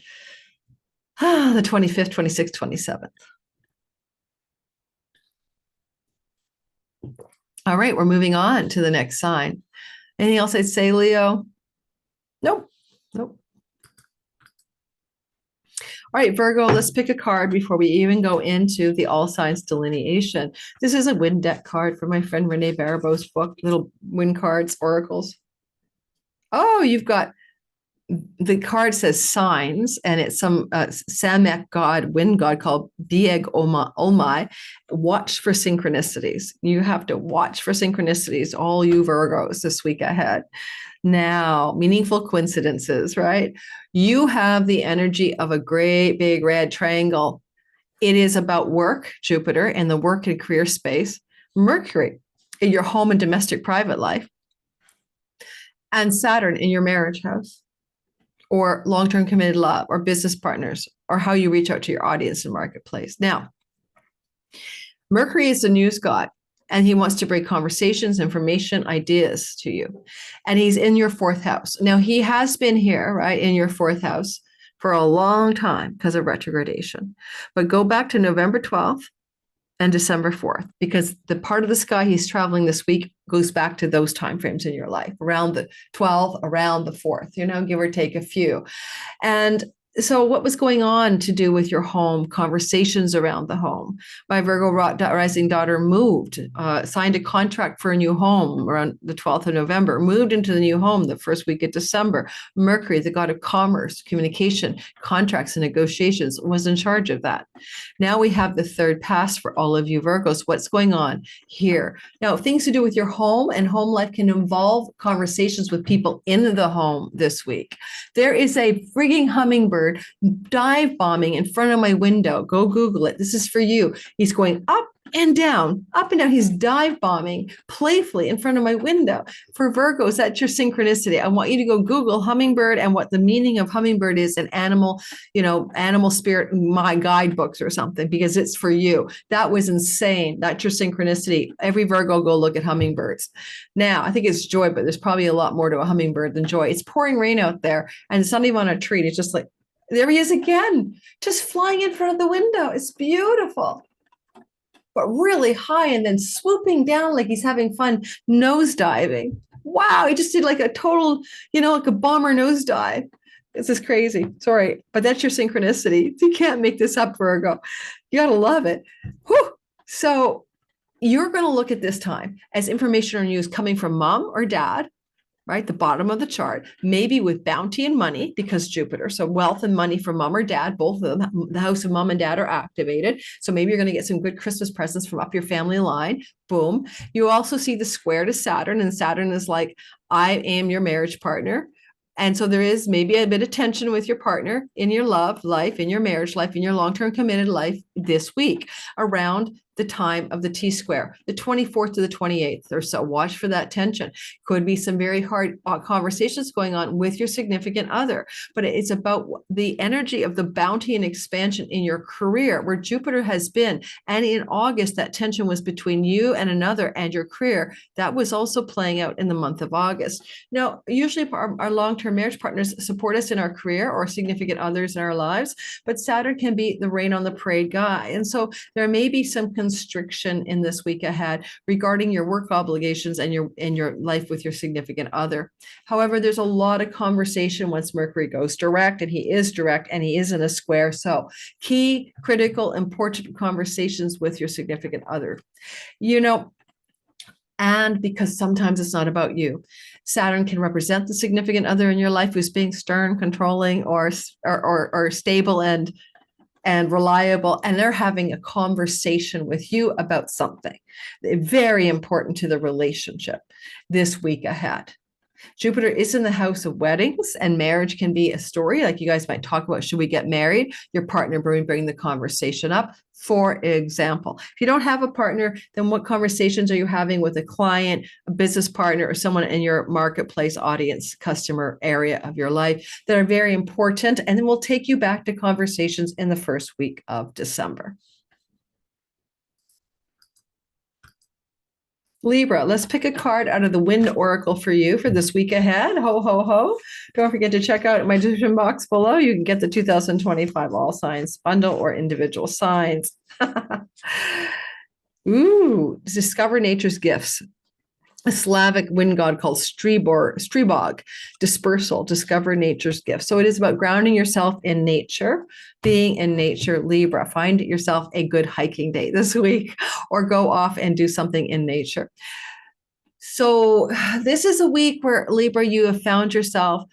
the 25th, 26th, 27th. All right, we're moving on to the next sign. Anything else I'd say, Leo? Nope. All right, Virgo, let's pick a card before we even go into the all signs delineation. This is a wind deck card from my friend Renee Barabo's book, Little Wind Cards, Oracles. Oh, you've got, the card says signs, and it's some Samek god, wind god called Dieg Olmai. Watch for synchronicities. You have to watch for synchronicities, all you Virgos this week ahead. Now, meaningful coincidences, right? You have the energy of a great big red triangle. It is about work, Jupiter, and the work and career space, Mercury in your home and domestic private life, and Saturn in your marriage house or long-term committed love, or business partners, or how you reach out to your audience and marketplace. Now, Mercury is the news god, and he wants to bring conversations, information, ideas to you. And he's in your fourth house. Now, he has been here, right, in your fourth house for a long time because of retrogradation. But go back to November 12th and December 4th, because the part of the sky he's traveling this week goes back to those timeframes in your life, around the 12th, around the 4th, give or take a few. And so what was going on to do with your home, conversations around the home? My Virgo rising daughter moved, signed a contract for a new home around the 12th of November, moved into the new home the first week of December. Mercury, the god of commerce, communication, contracts, and negotiations, was in charge of that. Now we have the third pass for all of you Virgos. What's going on here? Now, things to do with your home and home life can involve conversations with people in the home this week. There is a frigging hummingbird dive bombing in front of my window. Go Google it. This is for you. He's going up and down, up and down. He's dive bombing playfully in front of my window. For Virgos, that's your synchronicity. I want you to go Google hummingbird and what the meaning of hummingbird is in animal spirit, my guidebooks or something, because it's for you. That was insane. That's your synchronicity. Every Virgo, go look at hummingbirds. Now, I think it's joy, but there's probably a lot more to a hummingbird than joy. It's pouring rain out there, and it's not even on a tree. It's just like, there he is again, just flying in front of the window. It's beautiful, but really high, and then swooping down like he's having fun nose diving. Wow, he just did like a total, like a bomber nosedive. This is crazy. Sorry, but that's your synchronicity. You can't make this up, Virgo. You got to love it. Whew. So you're going to look at this time as information or news coming from mom or dad, right? The bottom of the chart, maybe with bounty and money because Jupiter. So wealth and money from mom or dad, both of them, the house of mom and dad are activated. So maybe you're going to get some good Christmas presents from up your family line. Boom. You also see the square to Saturn, and Saturn is like, I am your marriage partner. And so there is maybe a bit of tension with your partner in your love life, in your marriage life, in your long-term committed life this week around the time of the T-square, the 24th to the 28th or so. Watch for that tension. Could be some very hard conversations going on with your significant other, but it's about the energy of the bounty and expansion in your career where Jupiter has been. And in August, that tension was between you and another and your career. That was also playing out in the month of August. Now, usually our long-term marriage partners support us in our career or significant others in our lives, but Saturn can be the rain on the parade guy. And so there may be some constriction in this week ahead regarding your work obligations and your life with your significant other. However, there's a lot of conversation once Mercury goes direct, and he is direct and he is in a square. So key, critical, important conversations with your significant other. And because sometimes it's not about you. Saturn can represent the significant other in your life who's being stern, controlling, or stable and reliable, and they're having a conversation with you about something very important to the relationship this week ahead. Jupiter is in the house of weddings, and marriage can be a story. Like you guys might talk about, should we get married? Your partner bring the conversation up. For example, if you don't have a partner, then what conversations are you having with a client, a business partner, or someone in your marketplace, audience, customer area of your life that are very important? And then we'll take you back to conversations in the first week of December. Libra, let's pick a card out of the Wind Oracle for you for this week ahead. Ho, ho, ho. Don't forget to check out my description box below. You can get the 2025 All Signs bundle or individual signs. Ooh, discover nature's gifts. A Slavic wind god called Strebog, dispersal, discover nature's gifts. So it is about grounding yourself in nature, being in nature. Libra, find yourself a good hiking day this week or go off and do something in nature. So this is a week where Libra, you have found yourself,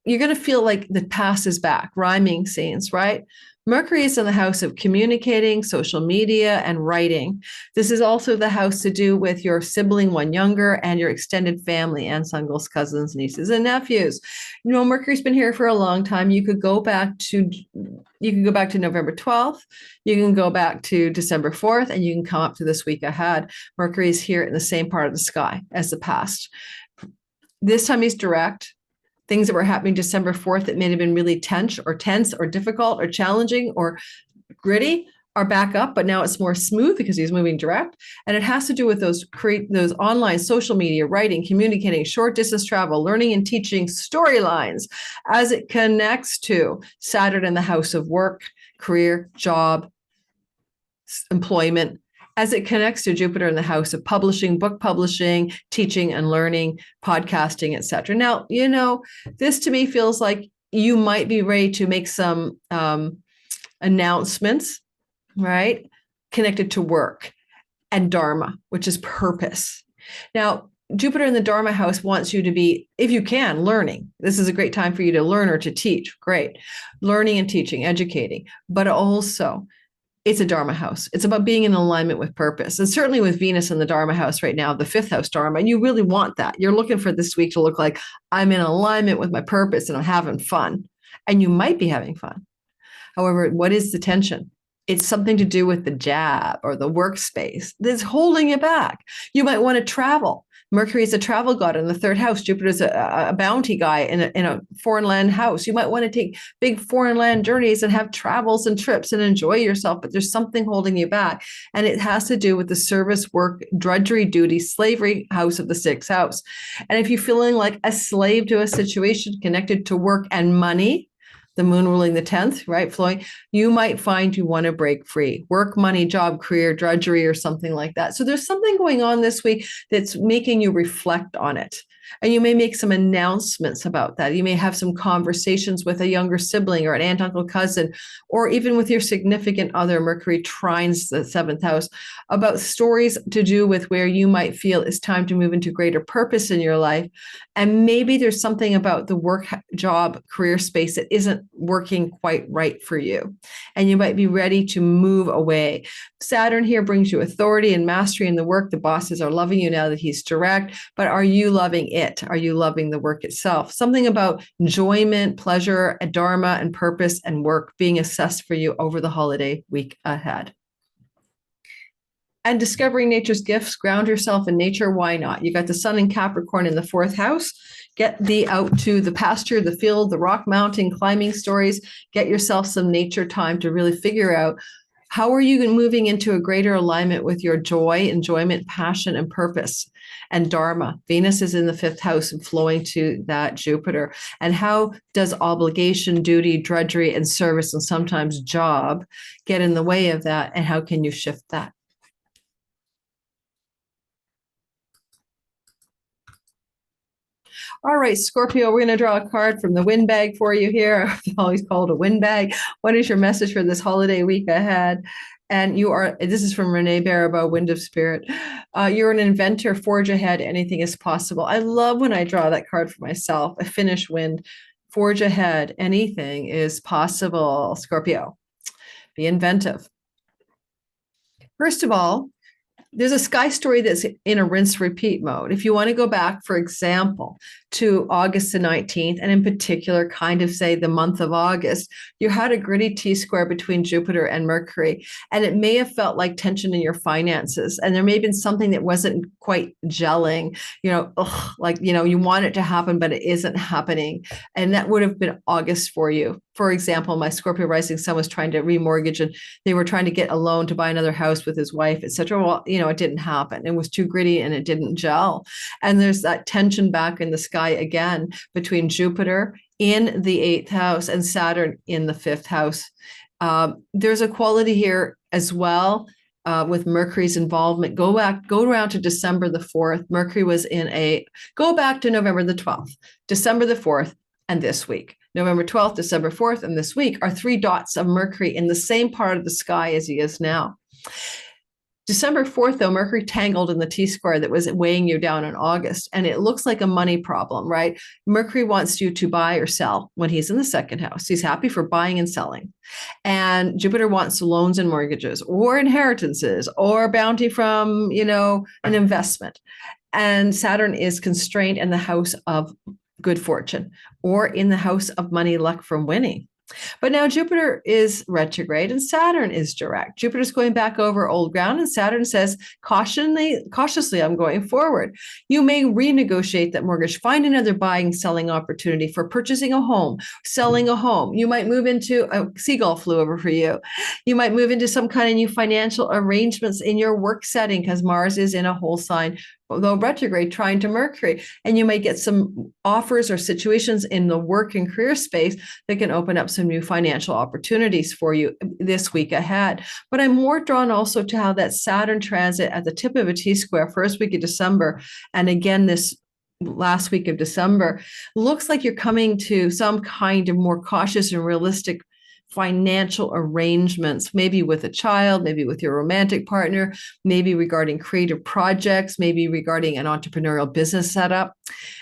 you're going to feel like the past is back, rhyming scenes, right? Mercury is in the house of communicating, social media, and writing. This is also the house to do with your sibling, one younger, and your extended family, aunts, uncles, cousins, nieces, and nephews. Mercury's been here for a long time. You could go back to November 12th. You can go back to December 4th, and you can come up to this week ahead. Mercury is here in the same part of the sky as the past. This time he's direct. things that were happening December 4th that may have been really tense or difficult or challenging or gritty are back up, but now it's more smooth because he's moving direct. And it has to do with those online social media, writing, communicating, short distance travel, learning and teaching storylines as it connects to Saturn in the house of work, career, job, employment, as it connects to Jupiter in the house of publishing, book publishing, teaching and learning, podcasting, etc. Now, this to me feels like you might be ready to make some announcements, right, connected to work and Dharma, which is purpose. Now, Jupiter in the Dharma house wants you to be, if you can, learning. This is a great time for you to learn or to teach. Great. Learning and teaching, educating, but also it's a Dharma house. It's about being in alignment with purpose. And certainly with Venus in the Dharma house right now, the 5th house Dharma, and you really want that. You're looking for this week to look like I'm in alignment with my purpose and I'm having fun. And you might be having fun. However, what is the tension? It's something to do with the job or the workspace that's holding you back. You might want to travel. Mercury is a travel god in the 3rd house. Jupiter is a bounty guy in a foreign land house. You might want to take big foreign land journeys and have travels and trips and enjoy yourself, but there's something holding you back. And it has to do with the service, work, drudgery, duty, slavery house of the 6th house. And if you're feeling like a slave to a situation connected to work and money, the moon ruling the 10th, right, flowing, you might find you want to break free. Work, money, job, career, drudgery, or something like that. So there's something going on this week that's making you reflect on it. And you may make some announcements about that. You may have some conversations with a younger sibling or an aunt, uncle, cousin, or even with your significant other. Mercury trines the 7th house about stories to do with where you might feel it's time to move into greater purpose in your life. And maybe there's something about the work, job, career space that isn't working quite right for you. And you might be ready to move away. Saturn here brings you authority and mastery in the work. The bosses are loving you now that he's direct, but are you loving it? Are you loving the work itself? Something about enjoyment, pleasure, dharma, and purpose and work being assessed for you over the holiday week ahead. And discovering nature's gifts, ground yourself in nature. Why not? You got the sun in Capricorn in the 4th house. Get thee out to the pasture, the field, the rock mountain, climbing stories. Get yourself some nature time to really figure out how are you moving into a greater alignment with your joy, enjoyment, passion, and purpose and dharma. Venus is in the 5th house and flowing to that Jupiter. And how does obligation, duty, drudgery, and service, and sometimes job get in the way of that? And how can you shift that? All right, Scorpio, we're going to draw a card from the wind bag for you here. I always call it a wind bag. What is your message for this holiday week ahead? And this is from Renee Baribeau, Wind of Spirit. You're an inventor, forge ahead, anything is possible. I love when I draw that card for myself, a Finnish wind, forge ahead, anything is possible. Scorpio, be inventive. First of all, there's a sky story that's in a rinse repeat mode. If you want to go back, for example, to August the 19th, and in particular, kind of say the month of August, you had a gritty T-square between Jupiter and Mercury, and it may have felt like tension in your finances. And there may have been something that wasn't quite gelling, you want it to happen, but it isn't happening. And that would have been August for you. For example, my Scorpio rising sun was trying to remortgage and they were trying to get a loan to buy another house with his wife, et cetera. Well, it didn't happen. It was too gritty and it didn't gel. And there's that tension back in the sky again between Jupiter in the 8th house and Saturn in the 5th house. There's a quality here as well with Mercury's involvement. Go around to December the 4th. Mercury was go back to November the 12th, December the 4th, and this week. November 12th, December 4th, and this week are 3 dots of Mercury in the same part of the sky as he is now. December 4th, though, Mercury tangled in the T-square that was weighing you down in August, and it looks like a money problem, right? Mercury wants you to buy or sell when he's in the 2nd house. He's happy for buying and selling. And Jupiter wants loans and mortgages or inheritances or bounty from, an investment. And Saturn is constrained in the house of good fortune or in the house of money, luck from winning. But now Jupiter is retrograde and Saturn is direct. Jupiter's going back over old ground, and Saturn says, cautiously, I'm going forward. You may renegotiate that mortgage, find another buying, selling opportunity for purchasing a home, selling a home. You might move into a seagull flew over for you. You might move into some kind of new financial arrangements in your work setting because Mars is in a whole sign, though retrograde, trying to Mercury. And you might get some offers or situations in the work and career space that can open up some new financial opportunities for you this week ahead. But I'm more drawn also to how that Saturn transit at the tip of a T-square, first week of December, and again this last week of December, looks like you're coming to some kind of more cautious and realistic financial arrangements, maybe with a child, maybe with your romantic partner, maybe regarding creative projects, maybe regarding an entrepreneurial business setup.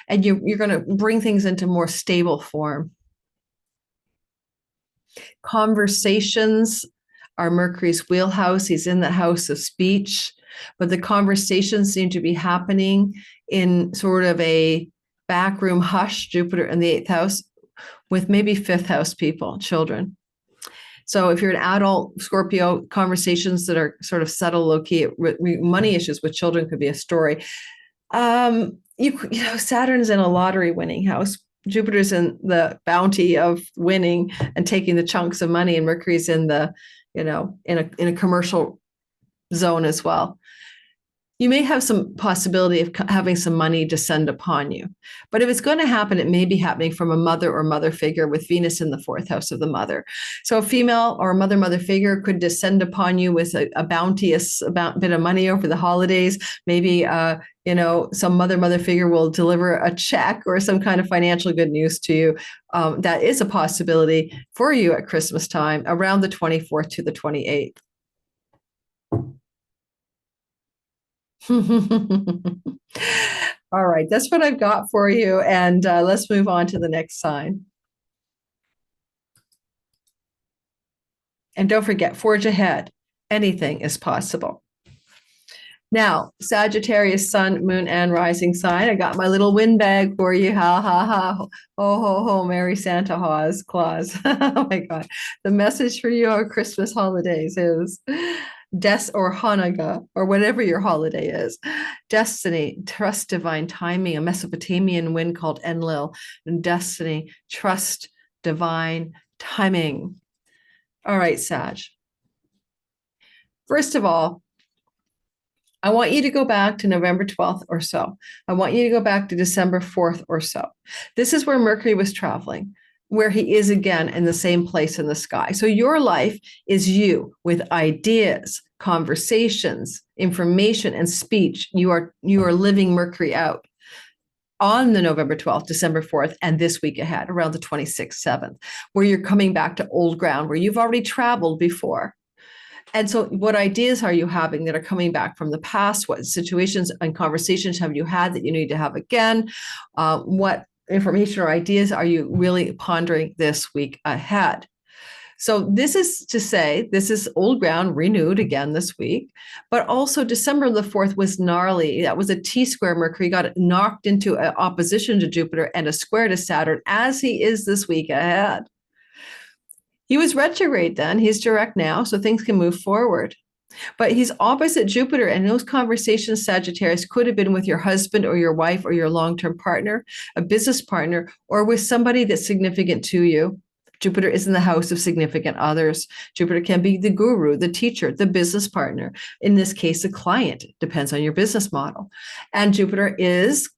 And you're going to bring things into more stable form. Conversations are Mercury's wheelhouse. He's in the house of speech, but the conversations seem to be happening in sort of a backroom hush, Jupiter in the 8th house, with maybe 5th house people, children. So if you're an adult Scorpio, conversations that are sort of subtle, low-key, money issues with children could be a story. Saturn's in a lottery winning house. Jupiter's in the bounty of winning and taking the chunks of money, and Mercury's in the, in a commercial zone as well. You may have some possibility of having some money descend upon you. But if it's going to happen, it may be happening from a mother or mother figure with Venus in the 4th house of the mother. So a female or a mother figure could descend upon you with a bounteous bit of money over the holidays. Maybe, some mother figure will deliver a check or some kind of financial good news to you. That is a possibility for you at Christmas time around the 24th to the 28th. All right, that's what I've got for you. And let's move on to the next sign. And don't forget, forge ahead. Anything is possible. Now, Sagittarius, sun, moon, and rising sign. I got my little windbag for you. Ha, ha, ha. Ho, ho, ho. Merry Santa Claus. Oh, my God. The message for you on Christmas holidays is or Hanukkah, or whatever your holiday is. Destiny, trust divine timing, a Mesopotamian wind called Enlil. And destiny, trust divine timing. All right, Sag. First of all, I want you to go back to November 12th or so. I want you to go back to December 4th or so. This is where Mercury was traveling, where he is again in the same place in the sky. So your life is you with ideas, conversations, information, and speech. You are living Mercury out on the November 12th, December 4th, and this week ahead, around the 26th, 7th, where you're coming back to old ground, where you've already traveled before. And so what ideas are you having that are coming back from the past? What situations and conversations have you had that you need to have again? What information or ideas are you really pondering this week ahead? So this is to say, this is old ground renewed again this week, but also December the 4th was gnarly. That was a T-square. Mercury got knocked into an opposition to Jupiter and a square to Saturn, as he is this week ahead. He was retrograde then, he's direct now, so things can move forward. But he's opposite Jupiter, and those conversations, Sagittarius, could have been with your husband or your wife or your long-term partner, a business partner, or with somebody that's significant to you. Jupiter is in the house of significant others. Jupiter can be the guru, the teacher, the business partner. In this case, a client. It depends on your business model. And Jupiter is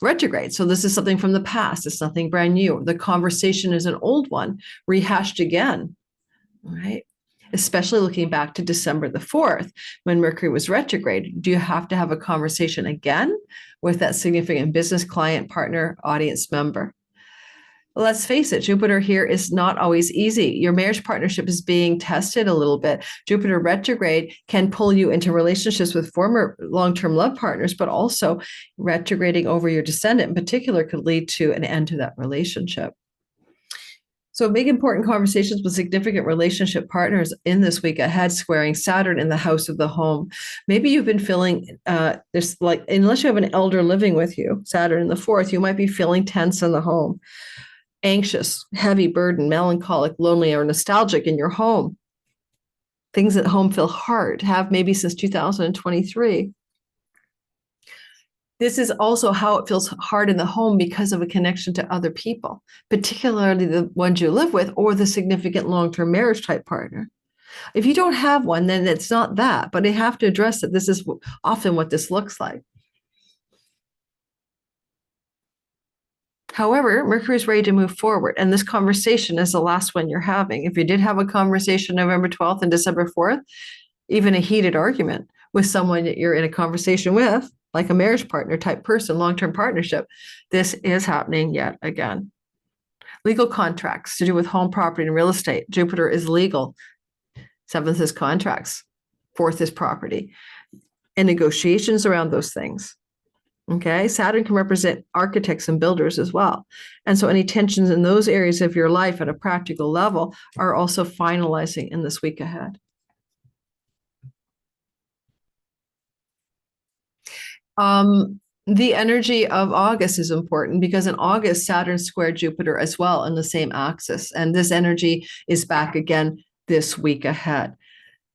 retrograde. So this is something from the past. It's nothing brand new. The conversation is an old one, rehashed again, right? Especially looking back to December the 4th, when Mercury was retrograde. Do you have to have a conversation again with that significant business client, partner, audience member? Let's face it, Jupiter here is not always easy. Your marriage partnership is being tested a little bit. Jupiter retrograde can pull you into relationships with former long-term love partners, but also retrograding over your descendant in particular could lead to an end to that relationship. So big important conversations with significant relationship partners in this week ahead, squaring Saturn in the house of the home. Maybe you've been feeling there's unless you have an elder living with you, Saturn in the 4th, you might be feeling tense in the home. anxious, heavy burden, melancholic, lonely, or nostalgic in your home. Things at home feel hard, have maybe since 2023. This is also how it feels hard in the home because of a connection to other people, particularly the ones you live with or the significant long-term marriage type partner. If you don't have one, then it's not that, but you have to address that this is often what this looks like. However, Mercury is ready to move forward, and this conversation is the last one you're having. If you did have a conversation November 12th and December 4th, even a heated argument with someone that you're in a conversation with, like a marriage partner type person, long-term partnership, this is happening yet again. Legal contracts to do with home, property, and real estate. Jupiter is legal. 7th is contracts. 4th is property. And negotiations around those things. Okay, Saturn can represent architects and builders as well. And so any tensions in those areas of your life at a practical level are also finalizing in this week ahead. The energy of August is important because in August, Saturn squared Jupiter as well in the same axis. And this energy is back again this week ahead.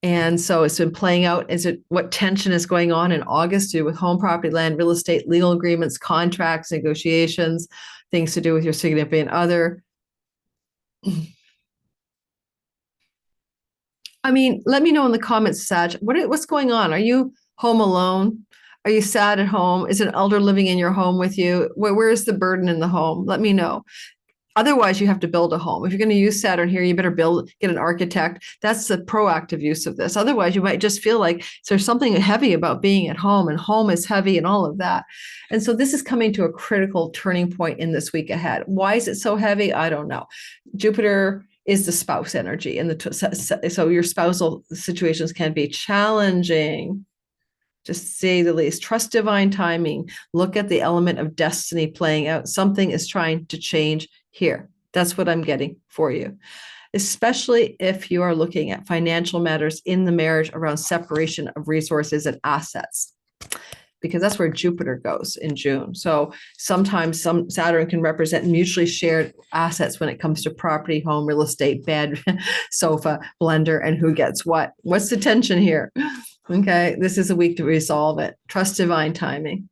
And so it's been playing out. What tension is going on in August to do with home, property, land, real estate, legal agreements, contracts, negotiations, things to do with your significant other. I mean, let me know in the comments, Sag, what's going on? Are you home alone? Are you sad at home? Is an elder living in your home with you? Where's the burden in the home? Let me know. Otherwise, you have to build a home. If you're going to use Saturn here, you better get an architect. That's the proactive use of this. Otherwise, you might just feel like there's something heavy about being at home, and home is heavy and all of that. And so this is coming to a critical turning point in this week ahead. Why is it so heavy? I don't know. Jupiter is the spouse energy, and so your spousal situations can be challenging, to say the least. Trust divine timing. Look at the element of destiny playing out. Something is trying to change here. That's what I'm getting for you, especially if you are looking at financial matters in the marriage around separation of resources and assets, because that's where Jupiter goes in June. So sometimes Saturn can represent mutually shared assets when it comes to property, home, real estate, bed, sofa, blender, and who gets what. What's the tension here? Okay, this is a week to resolve it. Trust divine timing.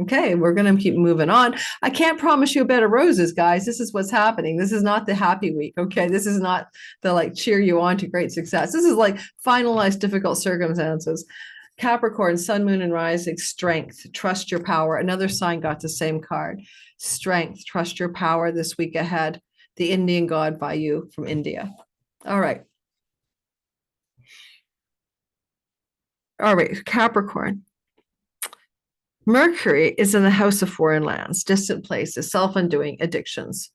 Okay, we're going to keep moving on. I can't promise you a bed of roses, guys. This is what's happening. This is not the happy week, okay? This is not the cheer you on to great success. This is finalize difficult circumstances. Capricorn, sun, moon, and rising, strength, trust your power. Another sign got the same card. Strength, trust your power this week ahead. The Indian god Vayu from India. All right. All right, Capricorn. Mercury is in the house of foreign lands, distant places, self-undoing addictions.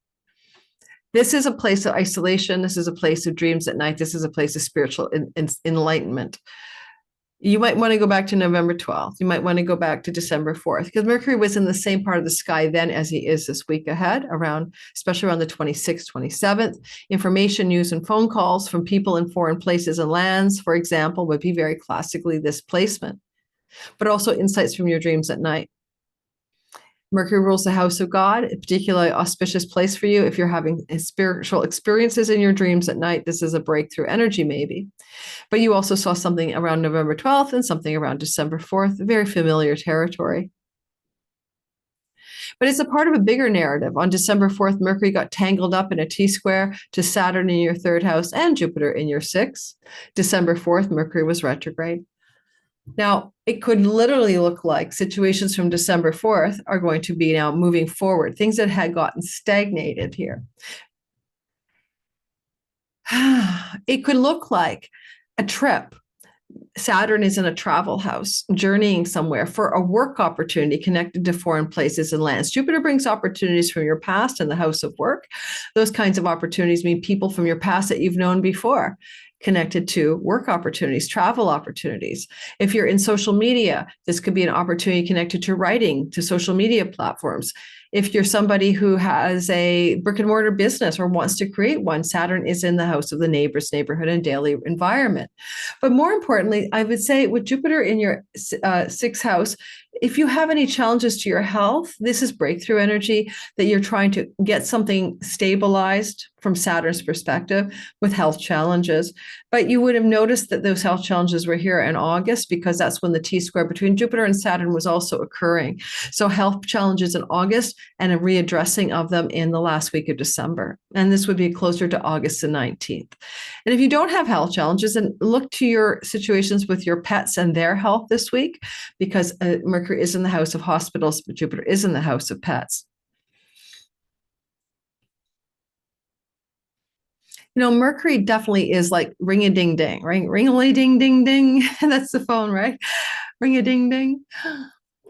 This is a place of isolation. This is a place of dreams at night. This is a place of spiritual enlightenment. You might want to go back to November 12th. You might want to go back to December 4th, because Mercury was in the same part of the sky then as he is this week ahead, especially around the 26th, 27th. Information, news, and phone calls from people in foreign places and lands, for example, would be very classically this placement, but also insights from your dreams at night. Mercury rules the house of God, a particularly auspicious place for you. If you're having spiritual experiences in your dreams at night, this is a breakthrough energy maybe. But you also saw something around November 12th and something around December 4th, very familiar territory. But it's a part of a bigger narrative. On December 4th, Mercury got tangled up in a T-square to Saturn in your 3rd house and Jupiter in your 6th. December 4th, Mercury was retrograde. Now, it could literally look like situations from December 4th are going to be now moving forward, things that had gotten stagnated here. It could look like a trip. Saturn is in a travel house, journeying somewhere for a work opportunity connected to foreign places and lands. Jupiter brings opportunities from your past in the house of work. Those kinds of opportunities mean people from your past that you've known before, connected to work opportunities, travel opportunities. If you're in social media, this could be an opportunity connected to writing, to social media platforms. If you're somebody who has a brick and mortar business or wants to create one, Saturn is in the house of the neighbors, neighborhood, and daily environment. But more importantly, I would say with Jupiter in your 6th house, if you have any challenges to your health, this is breakthrough energy that you're trying to get something stabilized from Saturn's perspective with health challenges. But you would have noticed that those health challenges were here in August because that's when the T-square between Jupiter and Saturn was also occurring. So health challenges in August and a readdressing of them in the last week of December. And this would be closer to August the 19th. And if you don't have health challenges, then look to your situations with your pets and their health this week, because Mercury is in the house of hospitals, but Jupiter is in the house of pets. Mercury definitely is like ring a ding ding, ring a ding ding ding. That's the phone, right? Ring a ding ding.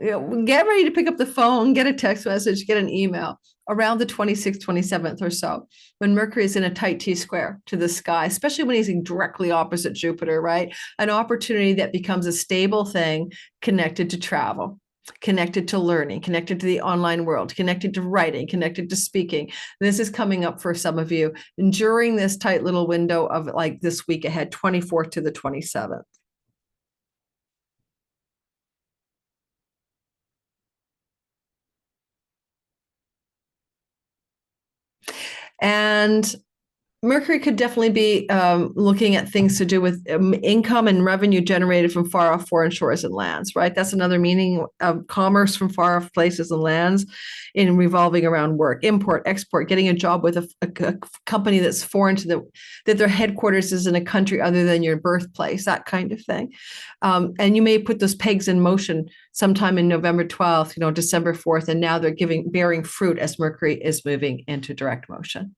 Get ready to pick up the phone, get a text message, get an email around the 26th, 27th or so, when Mercury is in a tight T-square to the sky, especially when he's directly opposite Jupiter, right? An opportunity that becomes a stable thing connected to travel, connected to learning, connected to the online world, connected to writing, connected to speaking. This is coming up for some of you during this tight little window of like this week ahead, 24th to the 27th. And Mercury could definitely be looking at things to do with income and revenue generated from far off foreign shores and lands, right? That's another meaning of commerce from far off places and lands in revolving around work, import, export, getting a job with a company that's foreign to that their headquarters is in a country other than your birthplace, that kind of thing. And you may put those pegs in motion sometime in November 12th, December 4th, and now they're bearing fruit as Mercury is moving into direct motion.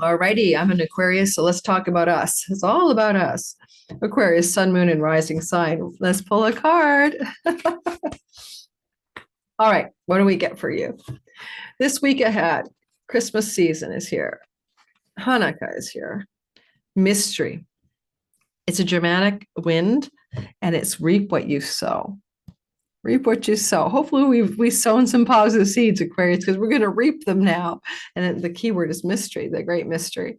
All righty, I'm an Aquarius, so let's talk about us. It's all about us. Aquarius, sun, moon, and rising sign. Let's pull a card. All right, what do we get for you? This week ahead, Christmas season is here. Hanukkah is here. Mystery. It's a Germanic wind, and it's reap what you sow. Reap what you sow. Hopefully we've sown some positive seeds, Aquarius, because we're going to reap them now. And the key word is mystery, the great mystery.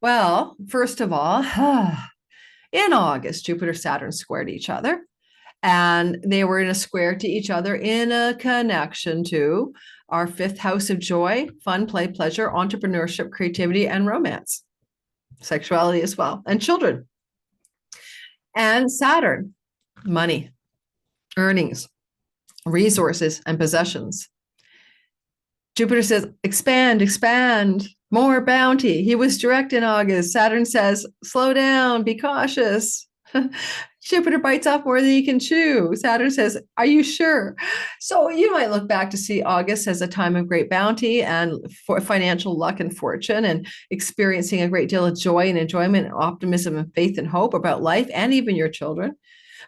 Well, first of all, in August, Jupiter, Saturn squared each other. And they were in a square to each other in a connection to our fifth house of joy, fun, play, pleasure, entrepreneurship, creativity, and romance. Sexuality as well, and children. And Saturn, money, earnings, resources, and possessions. Jupiter says, expand, expand, more bounty. He was direct in August. Saturn says, slow down, be cautious. Jupiter bites off more than he can chew. Saturn says, are you sure? So you might look back to see August as a time of great bounty and for financial luck and fortune, and experiencing a great deal of joy and enjoyment and optimism and faith and hope about life and even your children.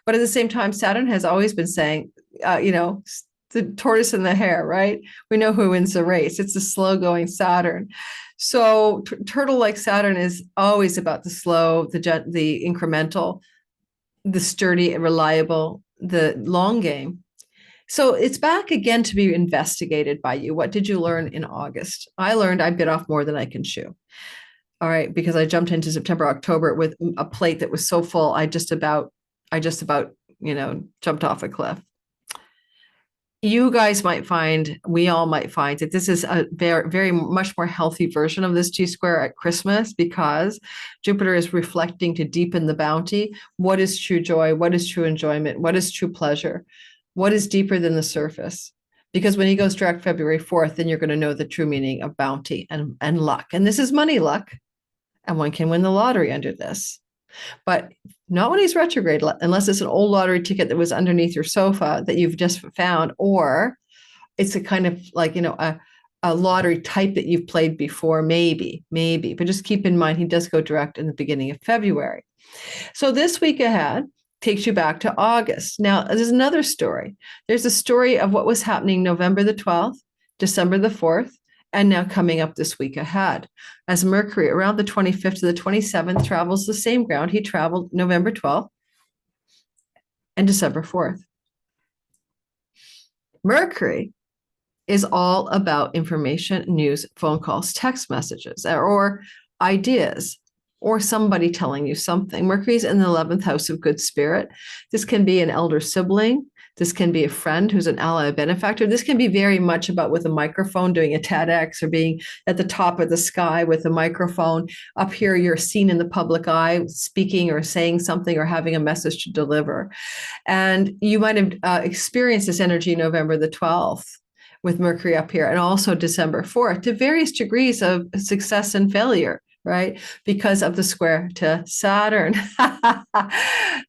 But at the same time, Saturn has always been saying, the tortoise and the hare, right? We know who wins the race. It's the slow going Saturn. So turtle like Saturn is always about the slow, the incremental, the sturdy and reliable, the long game. So it's back again to be investigated by you. What did you learn in August? I learned I bit off more than I can chew. All right, because I jumped into September, October with a plate that was so full, I just about, jumped off a cliff. You guys might find, we all might find that this is a very, very much more healthy version of this T-square at Christmas, because Jupiter is reflecting to deepen the bounty. What is true joy? What is true enjoyment? What is true pleasure? What is deeper than the surface? Because when he goes direct February 4th, then you're going to know the true meaning of bounty and luck. And this is money luck. And one can win the lottery under this. But not when he's retrograde, unless it's an old lottery ticket that was underneath your sofa that you've just found, or it's a kind of like, a lottery type that you've played before, maybe. But just keep in mind, he does go direct in the beginning of February. So this week ahead takes you back to August. Now, there's another story. There's a story of what was happening November the 12th, December the 4th, and now coming up this week ahead, as Mercury around the 25th to the 27th travels the same ground he traveled November 12th and December 4th. Mercury is all about information, news, phone calls, text messages, or ideas, or somebody telling you something. Mercury's in the 11th house of good spirit. This can be an elder sibling. This can be a friend who's an ally, a benefactor. This can be very much about with a microphone doing a TEDx or being at the top of the sky with a microphone. Up here, you're seen in the public eye speaking or saying something or having a message to deliver. And you might have experienced this energy November the 12th with Mercury up here, and also December 4th to various degrees of success and failure, right? Because of the square to Saturn.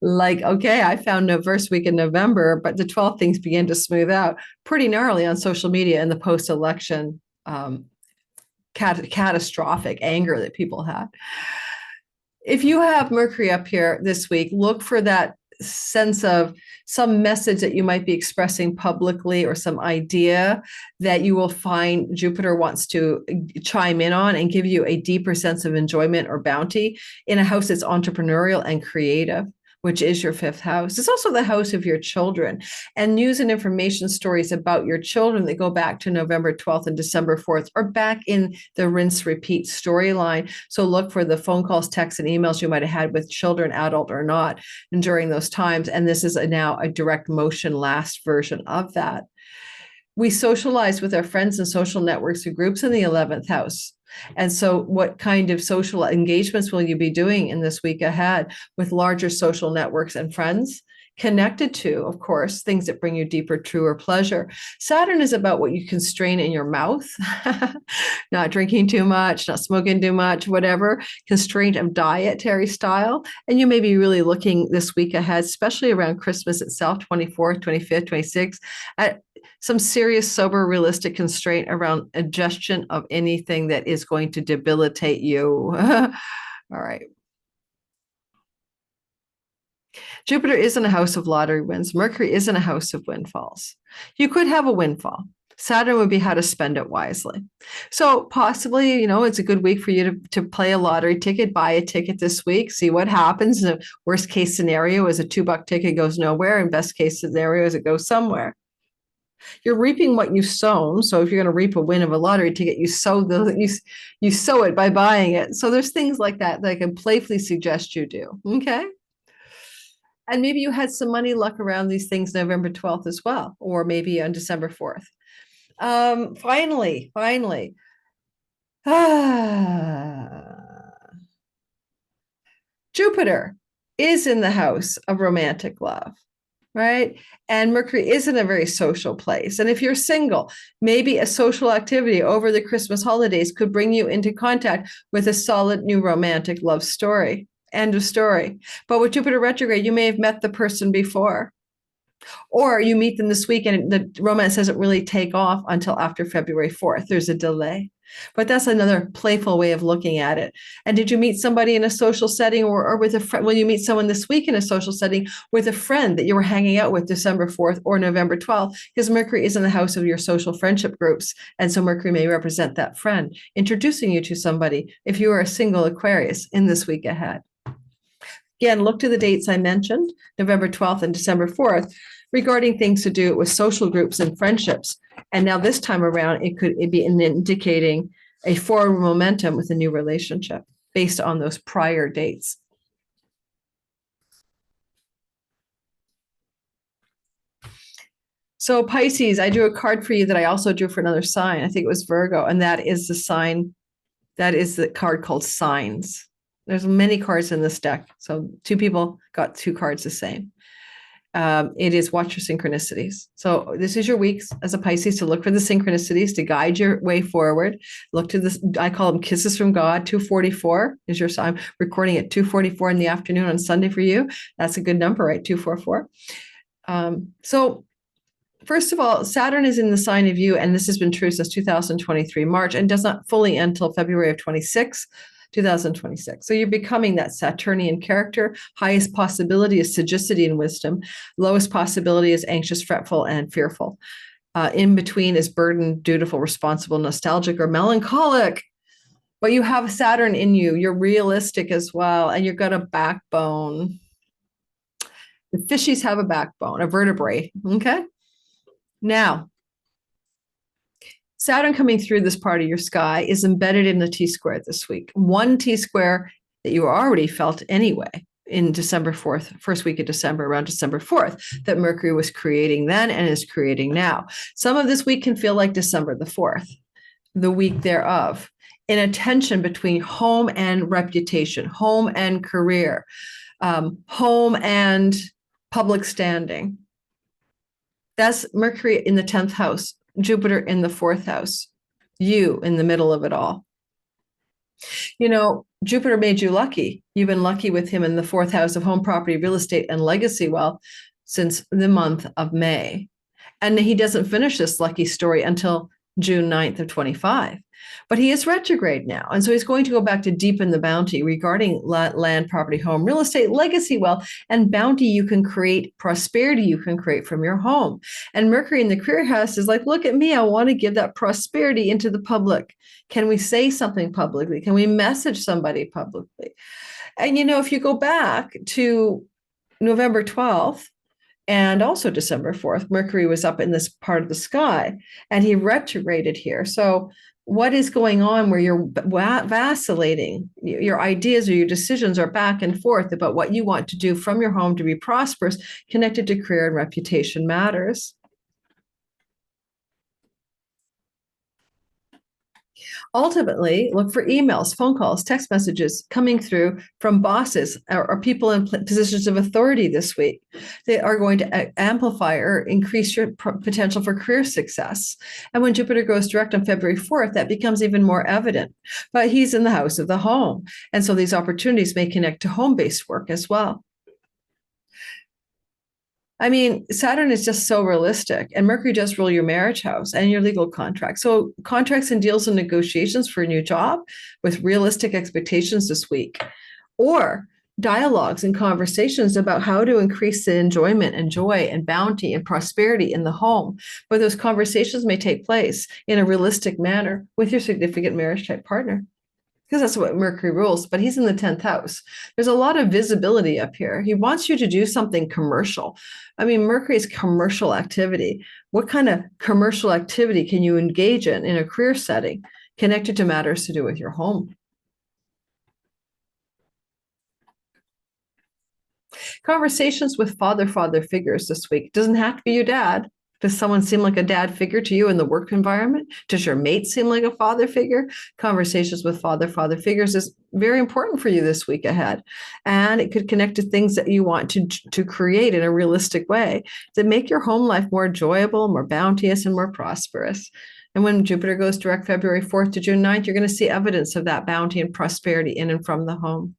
Like, okay, I found the first week in November, but the 12th things began to smooth out pretty gnarly on social media in the post-election catastrophic anger that people had. If you have Mercury up here this week, look for that sense of some message that you might be expressing publicly or some idea that you will find Jupiter wants to chime in on and give you a deeper sense of enjoyment or bounty in a house that's entrepreneurial and creative, which is your 5th house. It's also the house of your children, and news and information stories about your children that go back to November 12th and December 4th are back in the rinse repeat storyline. So look for the phone calls, texts, and emails you might have had with children, adult or not, and during those times. And this is now a direct motion last version of that. We socialize with our friends and social networks and groups in the 11th house. And so what kind of social engagements will you be doing in this week ahead with larger social networks and friends? Connected to, of course, things that bring you deeper, truer pleasure. Saturn is about what you constrain in your mouth, not drinking too much, not smoking too much, whatever, constraint of dietary style. And you may be really looking this week ahead, especially around Christmas itself, 24th, 25th, 26th, at some serious, sober, realistic constraint around ingestion of anything that is going to debilitate you. All right. Jupiter is in a house of lottery wins. Mercury is in a house of windfalls. You could have a windfall. Saturn would be how to spend it wisely. So possibly, it's a good week for you to play a lottery ticket, buy a ticket this week, see what happens. The worst case scenario is a $2 ticket goes nowhere, and best case scenario is it goes somewhere. You're reaping what you've sown. So if you're going to reap a win of a lottery ticket, you sow it by buying it. So there's things like that I can playfully suggest you do. Okay. And maybe you had some money luck around these things November 12th as well, or maybe on December 4th. Finally, Jupiter is in the house of romantic love, right? And Mercury is in a very social place. And if you're single, maybe a social activity over the Christmas holidays could bring you into contact with a solid new romantic love story. End of story. But with Jupiter retrograde, you may have met the person before, or you meet them this week and the romance doesn't really take off until after February 4th. There's a delay. But that's another playful way of looking at it. And did you meet somebody in a social setting or with a friend? Will you meet someone this week in a social setting with a friend that you were hanging out with December 4th or November 12th? Because Mercury is in the house of your social friendship groups. And so Mercury may represent that friend, introducing you to somebody if you are a single Aquarius in this week ahead. Again, look to the dates I mentioned, November 12th and December 4th, regarding things to do with social groups and friendships. And now this time around, it could be indicating a forward momentum with a new relationship based on those prior dates. So Pisces, I drew a card for you that I also drew for another sign. I think it was Virgo, and that is the sign, that is the card called Signs. There's many cards in this deck. So 2 people got 2 cards the same. It is watch your synchronicities. So this is your week as a Pisces to look for the synchronicities to guide your way forward. Look to this, I call them kisses from God. 244 is your sign. I'm recording at 2:44 in the afternoon on Sunday for you. That's a good number, right? 244. So first of all, Saturn is in the sign of you, and this has been true since 2023 March and does not fully end until February of 2026. So you're becoming that Saturnian character. Highest possibility is sagacity and wisdom. Lowest possibility is anxious, fretful, and fearful. In between is burdened, dutiful, responsible, nostalgic, or melancholic. But you have Saturn in you. You're realistic as well, and you've got a backbone. The fishies have a backbone, a vertebrae. Okay. Now, Saturn coming through this part of your sky is embedded in the T-square this week. 1 T-square that you already felt anyway in December 4th, first week of December, around December 4th, that Mercury was creating then and is creating now. Some of this week can feel like December the 4th, the week thereof, in a tension between home and reputation, home and career, home and public standing. That's Mercury in the 10th house, Jupiter in the 4th house, you in the middle of it all. You know, Jupiter made you lucky. You've been lucky with him in the 4th house of home, property, real estate, and legacy wealth since the month of May. And he doesn't finish this lucky story until June 9th of 25. But he is retrograde now. And so he's going to go back to deepen the bounty regarding land, property, home, real estate, legacy wealth, and bounty you can create, prosperity you can create from your home. And Mercury in the career house is like, look at me, I want to give that prosperity into the public. Can we say something publicly? Can we message somebody publicly? And, you know, if you go back to November 12th, and also December 4th, Mercury was up in this part of the sky and he retrograded here. So what is going on where you're vacillating? Your ideas or your decisions are back and forth about what you want to do from your home to be prosperous, connected to career and reputation matters. Ultimately, look for emails, phone calls, text messages coming through from bosses or people in positions of authority this week. They are going to amplify or increase your potential for career success. And when Jupiter goes direct on February 4th, that becomes even more evident. But he's in the house of the home. And so these opportunities may connect to home-based work as well. I mean, Saturn is just so realistic, and Mercury does rule your marriage house and your legal contract. So contracts and deals and negotiations for a new job with realistic expectations this week, or dialogues and conversations about how to increase the enjoyment and joy and bounty and prosperity in the home. But those conversations may take place in a realistic manner with your significant marriage type partner, because that's what Mercury rules, but he's in the 10th house. There's a lot of visibility up here. He wants you to do something commercial. I mean, Mercury is commercial activity. What kind of commercial activity can you engage in a career setting connected to matters to do with your home? Conversations with father figures this week. Doesn't have to be your dad. Does someone seem like a dad figure to you in the work environment? Does your mate seem like a father figure? Conversations with father figures is very important for you this week ahead. And it could connect to things that you want to create in a realistic way that make your home life more enjoyable, more bounteous, and more prosperous. And when Jupiter goes direct February 4th to June 9th, you're going to see evidence of that bounty and prosperity in and from the home.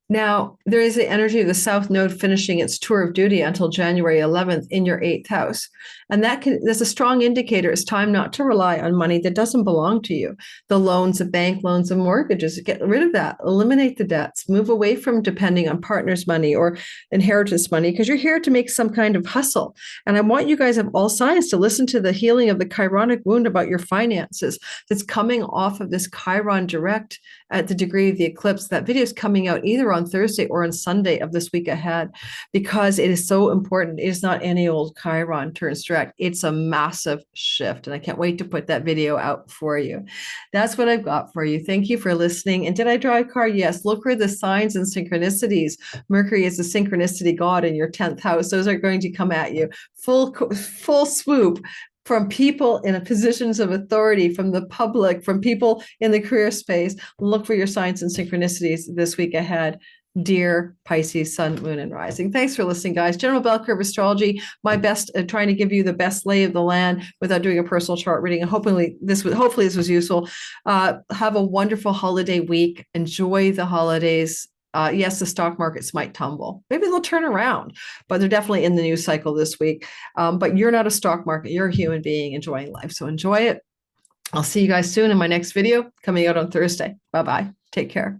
Now, there is the energy of the South Node finishing its tour of duty until January 11th in your 8th house. And that's a strong indicator. It's time not to rely on money that doesn't belong to you. The loans, the bank loans, and mortgages, get rid of that. Eliminate the debts. Move away from depending on partner's money or inheritance money, because you're here to make some kind of hustle. And I want you guys of all signs to listen to the healing of the Chironic wound about your finances that's coming off of this Chiron direct at the degree of the eclipse. That video is coming out either on Thursday or on Sunday of this week ahead, because it is so important. It is not any old Chiron turns direct. It's a massive shift. And I can't wait to put that video out for you. That's what I've got for you. Thank you for listening. And did I draw a card? Yes. Look for the signs and synchronicities. Mercury is the synchronicity god in your 10th house. Those are going to come at you full swoop, from people in positions of authority, from the public, from people in the career space. Look for your signs and synchronicities this week ahead. Dear Pisces, Sun, Moon, and Rising. Thanks for listening, guys. General Bell Curve Astrology, my best, trying to give you the best lay of the land without doing a personal chart reading. And hopefully this was useful. Have a wonderful holiday week. Enjoy the holidays. Yes, the stock markets might tumble. Maybe they'll turn around, but they're definitely in the news cycle this week. But you're not a stock market. You're a human being enjoying life. So enjoy it. I'll see you guys soon in my next video coming out on Thursday. Bye-bye. Take care.